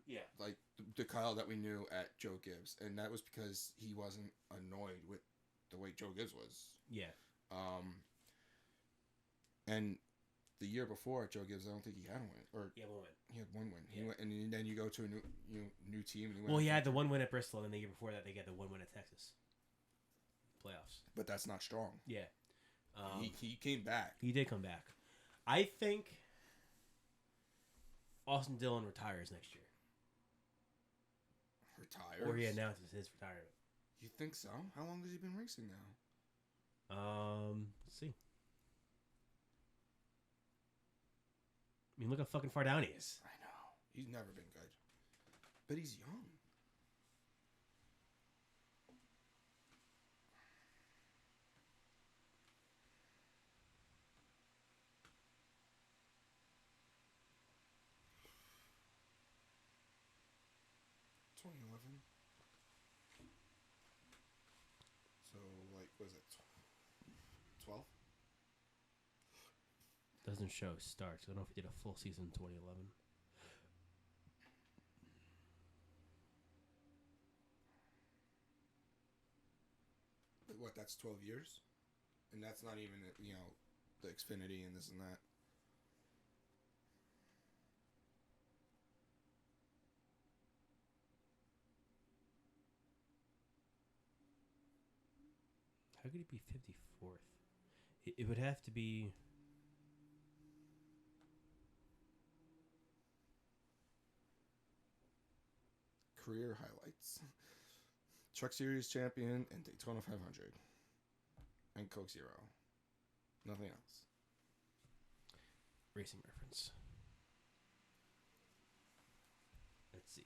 Yeah. Like, the Kyle that we knew at Joe Gibbs. And that was because he wasn't annoyed with the way Joe Gibbs was. Yeah. And the year before at Joe Gibbs, I don't think he had a win. Or one win. He had 1 win. Yeah. He went, and then you go to a new team. And he had the 1 win at Bristol, and then the year before that, they get the 1 win at Texas. Playoffs. But that's not strong. Yeah. He came back. He did come back. I think Austin Dillon retires next year. Retires? Or he announces his retirement. You think so? How long has he been racing now? Let's see. I mean, look how fucking far down he is. I know. He's never been good. But he's young. $2011. So, like, was it 12? Doesn't show starts. I don't know if he did a full season in 2011. But what, that's 12 years? And that's not even, you know, the Xfinity and this and that. How could he be 54th? It would have to be... Career highlights. Truck Series champion and Daytona 500. And Coke Zero. Nothing else. Racing reference. Let's see.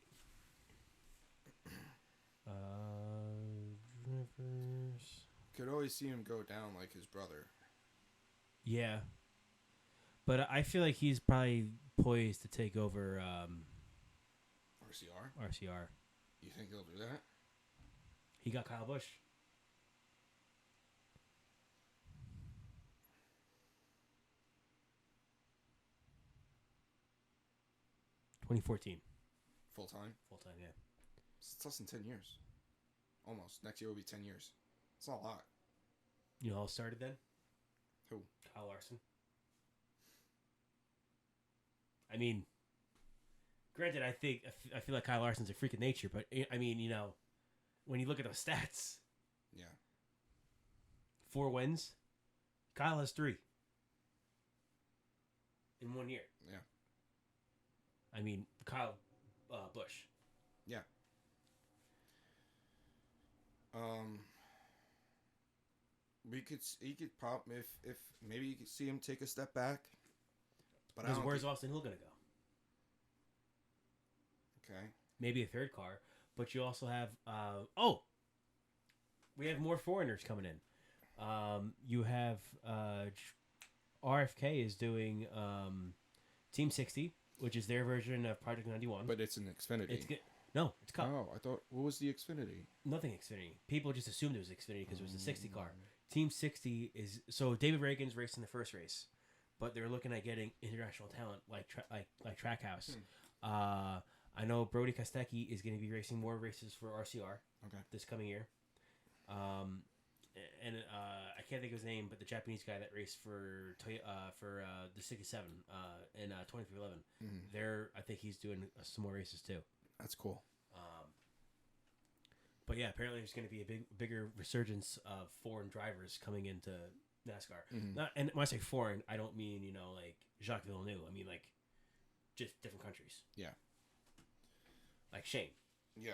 Drivers. Could always see him go down like his brother. Yeah. But I feel like he's probably poised to take over RCR? RCR. You think he'll do that? He got Kyle Busch. $2014. Full time? Full time, yeah. It's less than 10 years. Almost. Next year will be 10 years. It's not a lot. You know how it started then? Who? Kyle Larson. I mean, granted, I feel like Kyle Larson's a freak of nature, but I mean, you know, when you look at those stats, Yeah. 4 wins, Kyle has 3 in 1 year. Yeah. I mean, Kyle Busch. Yeah. He could probably if maybe you could see him take a step back. But Because where's Austin Hill gonna go? Okay. Maybe a third car, but you also have we have more foreigners coming in. You have RFK is doing Team 60, which is their version of Project 91. But it's an Xfinity. It's no, it's Cup. Oh, I thought, what was the Xfinity? Nothing Xfinity. People just assumed it was Xfinity because it was the 60 car. Team 60 is so David Reagan's racing the first race, but they're looking at getting international talent like Trackhouse. I know Brody Kostecki is going to be racing more races for RCR this coming year. I can't think of his name, but the Japanese guy that raced for the 67 in 2311. I think he's doing some more races too. That's cool. But yeah, apparently there's going to be a bigger resurgence of foreign drivers coming into NASCAR. And when I say foreign, I don't mean, you know, like Jacques Villeneuve. I mean like just different countries. Yeah. Like Shane. Yeah.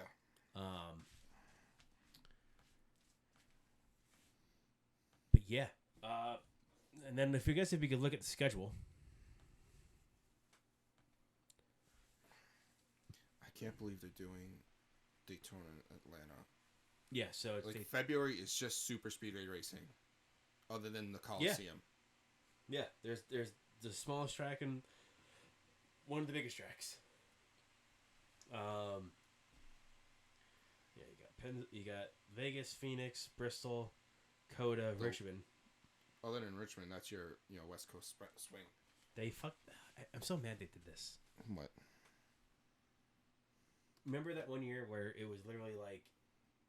But yeah. And then if we could look at the schedule. I can't believe they're doing Daytona in Atlanta. Yeah, so it's like February is just super speedway racing, other than the Coliseum. Yeah, there's the smallest track and one of the biggest tracks. Yeah, you got Vegas, Phoenix, Bristol, Coda, Richmond. Other than Richmond, that's your West Coast swing. They fucked. I'm so mad they did this. What? Remember that one year where it was literally like,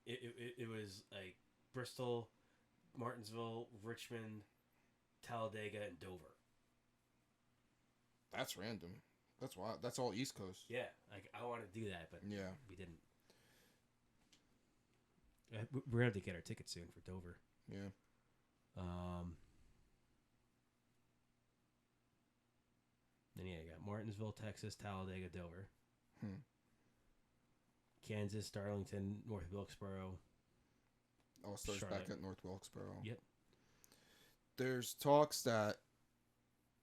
it was like Bristol, Martinsville, Richmond, Talladega, and Dover. That's random. That's wild. That's all East Coast. Yeah, like I want to do that, but we didn't. We're gonna have to get our tickets soon for Dover. Yeah. Then you got Martinsville, Texas, Talladega, Dover. Hmm. Kansas, Darlington, North Wilkesboro. All-Stars back at North Wilkesboro. Yep. There's talks that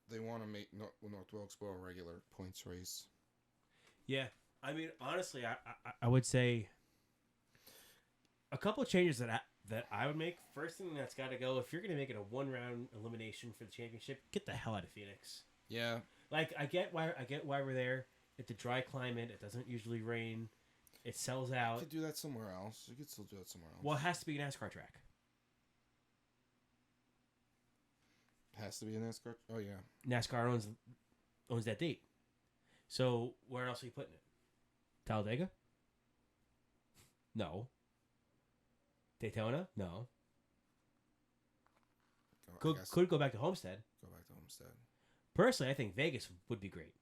they want to make North Wilkesboro a regular points race. Yeah. I mean, honestly, I would say a couple of changes that I would make. First thing that's got to go, if you're going to make it a one-round elimination for the championship, get the hell out of Phoenix. Yeah. Like, I get why we're there. It's a dry climate. It doesn't usually rain. It sells out. You could do that somewhere else. You could still do that somewhere else. Well, it has to be a NASCAR track. Has to be a NASCAR? Oh, yeah. NASCAR owns that date. So, where else are you putting it? Talladega? No. Daytona? No. Could go back to Homestead. Go back to Homestead. Personally, I think Vegas would be great.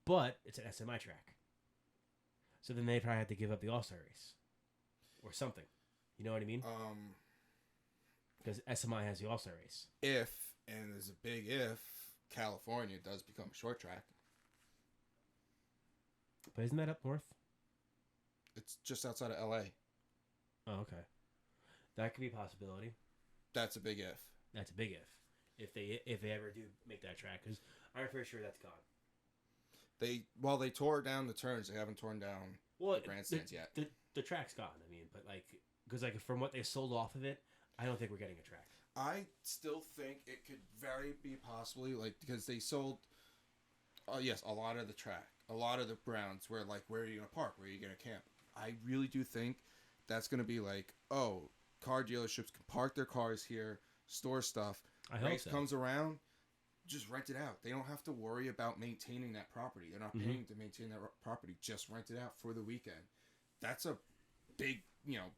But it's an SMI track. So then they probably have to give up the All-Star race. Or something. You know what I mean? Because SMI has the All-Star race. If, and there's a big if, California does become a short track. But isn't that up north? It's just outside of LA. Oh, okay. That could be a possibility. That's a big if. That's a big if. If they ever do make that track. Because I'm pretty sure that's gone. They tore down the turns. They haven't torn down the grandstands yet. The track's gone. I mean, but because from what they sold off of it, I don't think we're getting a track. I still think it could very be possibly because they sold, yes, a lot of the track, a lot of the grounds where where are you gonna park, where are you gonna camp. I really do think that's gonna be car dealerships can park their cars here, store stuff. I hope Race so. comes around. Just rent it out. They don't have to worry about maintaining that property. They're not paying to maintain that property. Just rent it out for the weekend. That's a big,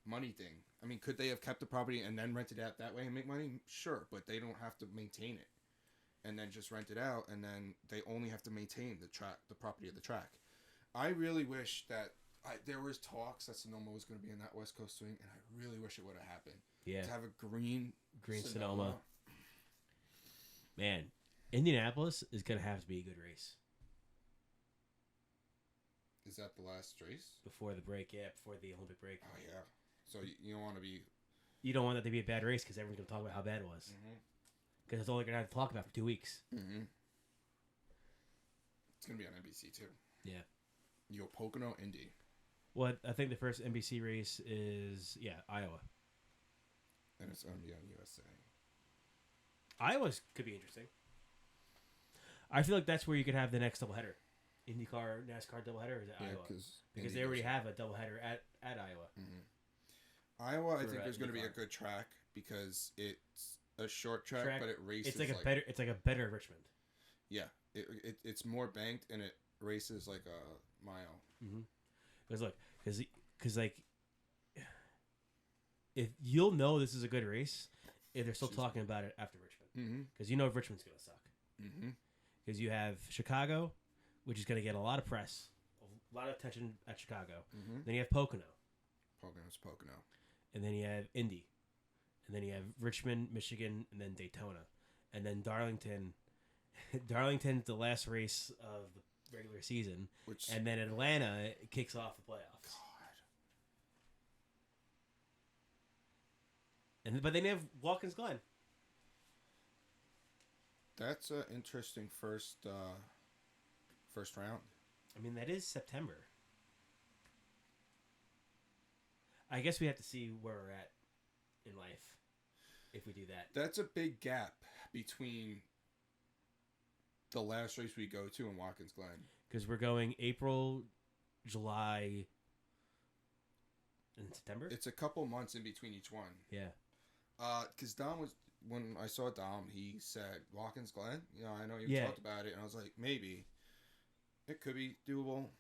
money thing. I mean, could they have kept the property and then rented it out that way and make money? Sure, but they don't have to maintain it and then just rent it out, and then they only have to maintain the property of the track. I really wish that there was talks that Sonoma was going to be in that West Coast swing, and I really wish it would have happened. Yeah. To have a green Sonoma. Man. Indianapolis is going to have to be a good race. Is that the last race? Before the break, yeah, before the Olympic break. Oh, yeah. So you don't want to be... You don't want that to be a bad race because everyone's going to talk about how bad it was. Because it's all they're going to have to talk about for 2 weeks. Mm-hmm. It's going to be on NBC, too. Yeah. You go Pocono, Indy. Well, I think the first NBC race is, Iowa. And it's going to be on USA. Iowa could be interesting. I feel like that's where you could have the next doubleheader. IndyCar, NASCAR doubleheader, or is it Iowa? Because they already have a doubleheader at Iowa. Mm-hmm. Iowa, I think there's going to be a good track because it's a short track, but it races It's like a better Richmond. Yeah, it's more banked and it races like a mile. Because if you'll know this is a good race, if they're still talking about it after Richmond, because Richmond's going to suck. Because you have Chicago, which is going to get a lot of press, a lot of attention at Chicago. Then you have Pocono. Pocono. And then you have Indy. And then you have Richmond, Michigan, and then Daytona. And then Darlington. Darlington's the last race of the regular season. And then Atlanta kicks off the playoffs. God. But they have Watkins Glen. That's an interesting first round. I mean, that is September. I guess we have to see where we're at in life if we do that. That's a big gap between the last race we go to and Watkins Glen. Because we're going April, July, and September? It's a couple months in between each one. Yeah. Because when I saw Dom, he said, Watkins Glen? I know you talked about it, and I was like, maybe. It could be doable.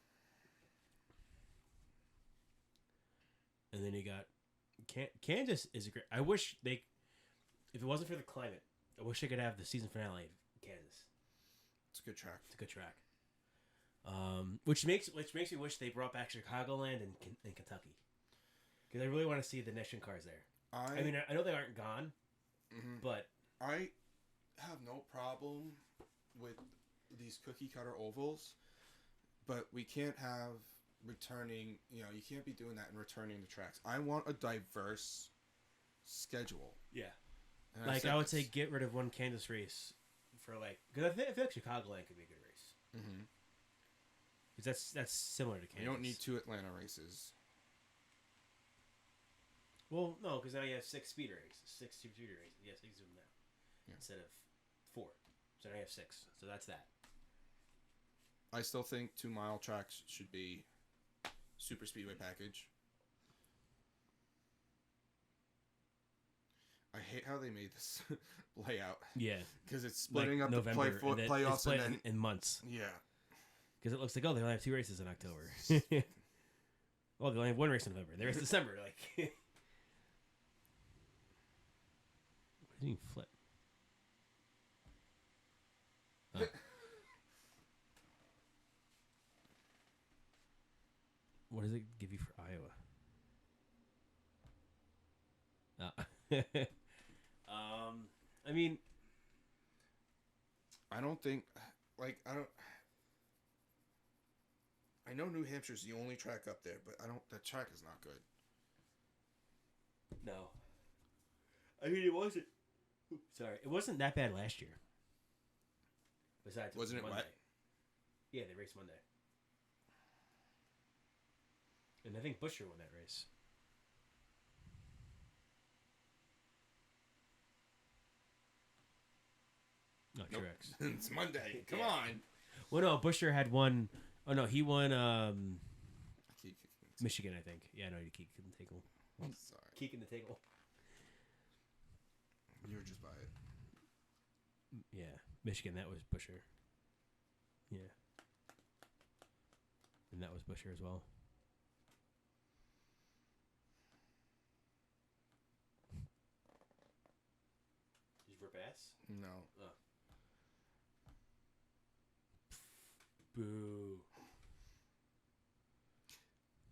And then you got... Kansas is a great... I wish they... If it wasn't for the climate, I wish they could have the season finale of Kansas. It's a good track. It's a good track. Which makes me wish they brought back Chicagoland and Kentucky. Because I really want to see the Nation cars there. I mean, I know they aren't gone, but I have no problem with these cookie cutter ovals, but we can't have returning. You can't be doing that and returning the tracks. I want a diverse schedule. Yeah. And Like, I would say get rid of one Kansas race for, like... Because I feel like Chicagoland could be a good race. Mm-hmm. Because that's similar to Kansas. You don't need 2 Atlanta races. Well, no, because now you have 6 speeder races. 6 speeder races. Yeah, 6 of them now. Yeah. Instead of 4. So now you have 6. So that's that. I still think 2-mile tracks should be super speedway package. I hate how they made this layout. Yeah. Because it's splitting like up November, the playoffs split and then... in months. Yeah. Because it looks like, they only have 2 races in October. Well, they only have 1 race in November. The rest December. Like... What do you mean flip? Oh. What does it give you for Iowa? I mean, I don't think, I know New Hampshire's the only track up there, but that track is not good. No. I mean, it wasn't. Sorry, it wasn't that bad last year. Besides, wasn't it Monday. wet? Yeah, they raced Monday, and I think Busher won that race. No, nope. Truex. It's Monday. Come on. Well, no, Busher had won. Oh no, he won. Michigan, I think. Yeah, no, you keep in the tickle. Sorry. Keek in the tickle. You were just by it. Yeah, Michigan. That was Busher. Yeah, and that was Busher as well. Did you rip ass? No. Oh. Boo.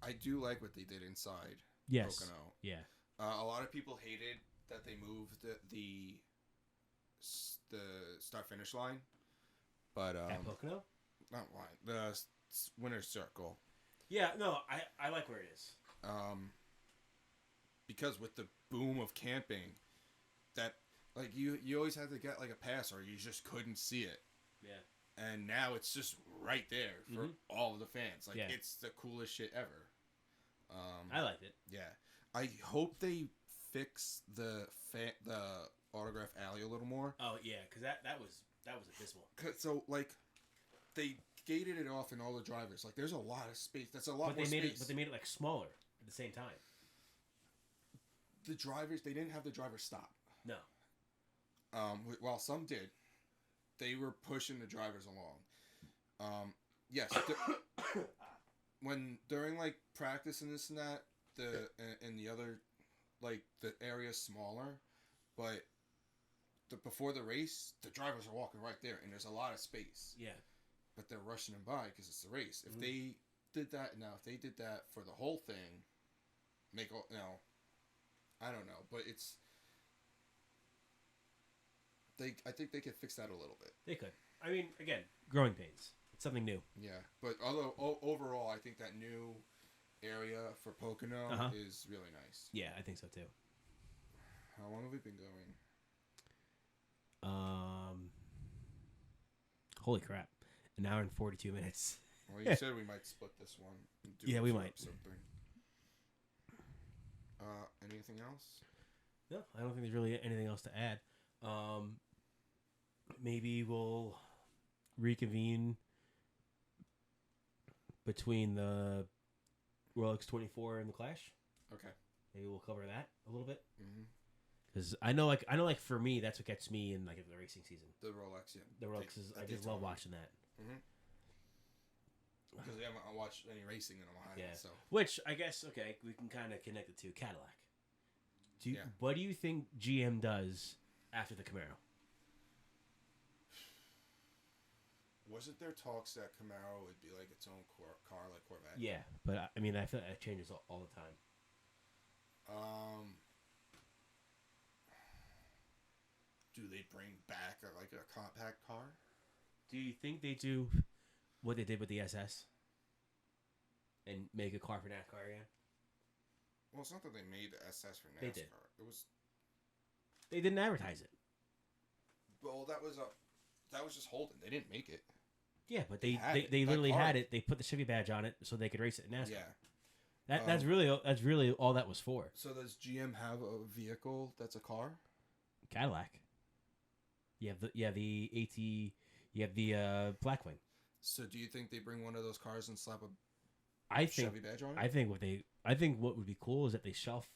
I do like what they did inside. Yes. Pocono. Yeah. A lot of people hated that they moved the start finish line, but At Pocono? not line, the winner's circle. Yeah. No, I like where it is. Because with the boom of camping, that like you always had to get like a pass or you just couldn't see it. Yeah. And now it's just right there for all of the fans. Like, it's the coolest shit ever. I liked it. Yeah. I hope they fix the autograph alley a little more. Oh, yeah, because that was abysmal. So, like, they gated it off in all the drivers. Like, there's a lot of space. That's a lot more space. But they made it, like, smaller at the same time. The drivers, they didn't have the drivers stop. No. While some did. They were pushing the drivers along. Yes. When during like practice and this and that, and the other, like the area's smaller, but before the race, the drivers are walking right there, and there's a lot of space. Yeah. But they're rushing them by because it's the race. If they did that if they did that for the whole thing, I don't know, but it's. I think they could fix that a little bit. They could. I mean, again, growing pains. It's something new. Yeah, but overall, I think that new area for Pocono is really nice. Yeah, I think so too. How long have we been going? Holy crap! An hour and 42 minutes. Well, you said we might split this one. Yeah, we might. Something. Anything else? No, I don't think there's really anything else to add. Maybe we'll reconvene between the Rolex 24 and the Clash. Okay. Maybe we'll cover that a little bit. Because I know, like for me, that's what gets me in like the racing season. The Rolex, yeah. The Rolex is. I just love watching that. Because we haven't watched any racing in a while. Yeah. So. Which I guess we can kind of connect it to Cadillac. What do you think GM does after the Camaro? Wasn't there talks that Camaro would be like its own car like Corvette? Yeah, but I mean, I feel like that changes all the time. do they bring back a compact car? Do you think they do what they did with the SS and make a car for NASCAR again? Well, it's not that they made the SS for NASCAR. They did. It was. They didn't advertise it. Well, that was just Holden. They didn't make it. Yeah, but they literally had it. They put the Chevy badge on it so they could race it in NASCAR. Yeah. That's really all that was for. So does GM have a vehicle that's a car? Cadillac. You have the AT. You have the Blackwing. So do you think they bring one of those cars and slap a Chevy badge on it? I think what would be cool is that they shelf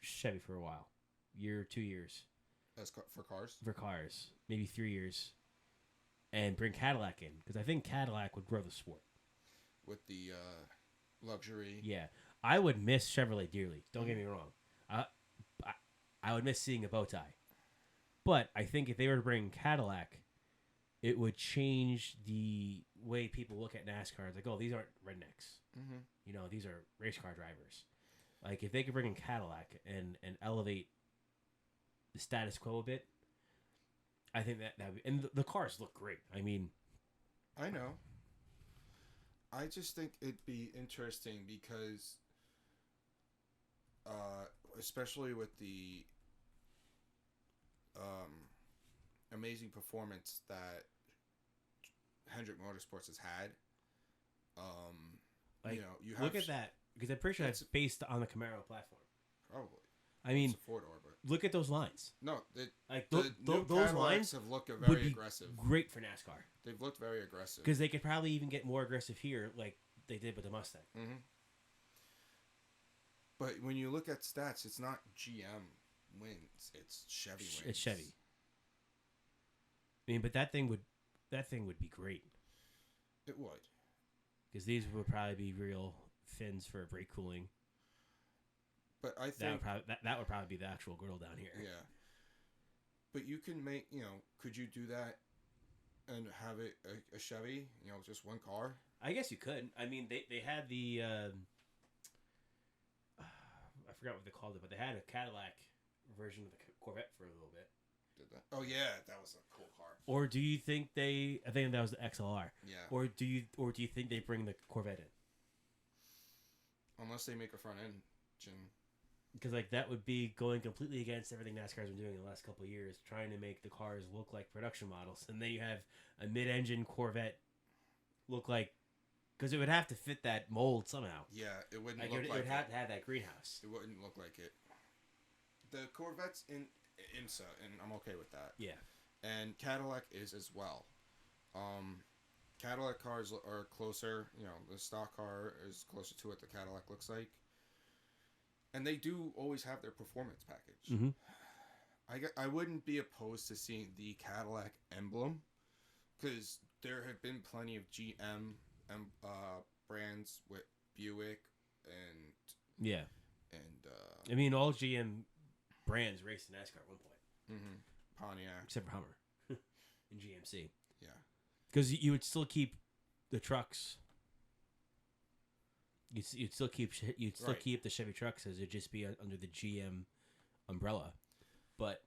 Chevy for a while, year, 2 years. For cars? For cars, maybe 3 years, and bring Cadillac in because I think Cadillac would grow the sport with the luxury. Yeah, I would miss Chevrolet dearly. Don't get me wrong. I would miss seeing a bow tie, but I think if they were to bring Cadillac, it would change the way people look at NASCAR. It's like, oh, these aren't rednecks. Mm-hmm. You know, these are race car drivers. Like, if they could bring in Cadillac and elevate the status quo a bit, I think that would be... And the cars look great. I mean... I know. I just think it'd be interesting because... especially with the... amazing performance that Hendrick Motorsports has had. Like, you know, you have look at that, because I'm pretty sure that's based on the Camaro platform. Probably. I mean, it's a four-door, but look at those lines. No, like those lines have looked very aggressive. Great for NASCAR. They've looked very aggressive because they could probably even get more aggressive here, like they did with the Mustang. Mm-hmm. But when you look at stats, it's not GM wins; it's Chevy wins. It's Chevy. I mean, but that thing would be great. It would. Because these would probably be real fins for brake cooling. But I think that would probably be the actual grill down here. Yeah. But you can make, could you do that and have it a Chevy, just one car? I guess you could. I mean, they had the I forgot what they called it, but they had a Cadillac version of the Corvette for a little bit. Did that? Oh yeah, that was a cool car. Or do you think I think that was the XLR. Yeah. Or do you think they bring the Corvette in? Unless they make a front engine. Because that would be going completely against everything NASCAR's been doing in the last couple of years, trying to make the cars look like production models, and then you have a mid-engine Corvette look like, because it would have to fit that mold somehow. Yeah, it wouldn't look like it would have to have that greenhouse. It wouldn't look like it. The Corvette's in IMSA, and I'm okay with that. Yeah. And Cadillac is as well. Cadillac cars are closer. The stock car is closer to what the Cadillac looks like. And they do always have their performance package. Mm-hmm. I wouldn't be opposed to seeing the Cadillac emblem, because there have been plenty of GM brands with Buick and yeah, and I mean, all GM brands raced in NASCAR at one point. Mm-hmm. Pontiac, except for Hummer and GMC. Yeah, because you would still keep the trucks. You'd still keep the Chevy trucks as it'd just be under the GM umbrella, but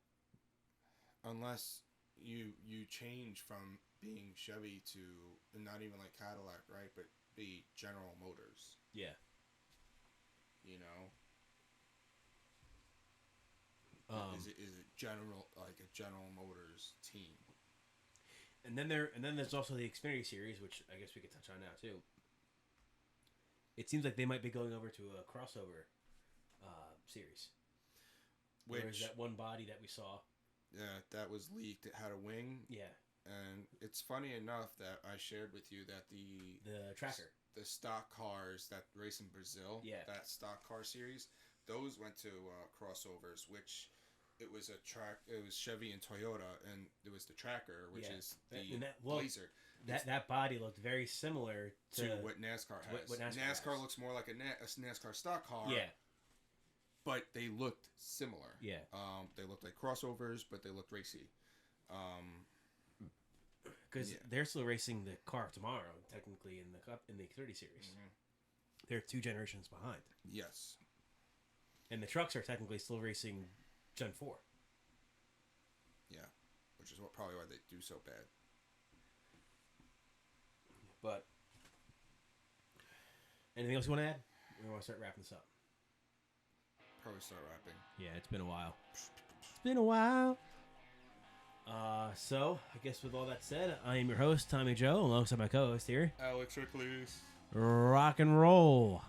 unless you change from being Chevy to not even like Cadillac, right? But be General Motors. Yeah. Is it general, like a General Motors team? And then there's also the Xfinity series, which I guess we could touch on now too. It seems like they might be going over to a crossover series. There's that one body that we saw. Yeah, that was leaked. It had a wing. Yeah. And it's funny enough that I shared with you that the tracker, the stock cars that race in Brazil, that stock car series, those went to crossovers, which it was it was Chevy and Toyota, and it was the tracker, which is the Blazer. That body looked very similar to what NASCAR has. What NASCAR looks more like a NASCAR stock car. Yeah. But they looked similar. Yeah. They looked like crossovers, but they looked racy. Because they're still racing the car tomorrow, technically in the Xfinity series. Mm-hmm. They're 2 generations behind. Yes. And the trucks are technically still racing Gen 4. Yeah, which is probably why they do so bad. But anything else you want to add? We want to start wrapping this up. Probably start rapping. Yeah, it's been a while. It's been a while. So I guess with all that said, I am your host Tommy Joe, alongside my co-host here, Alex Rickley's. Rock and roll.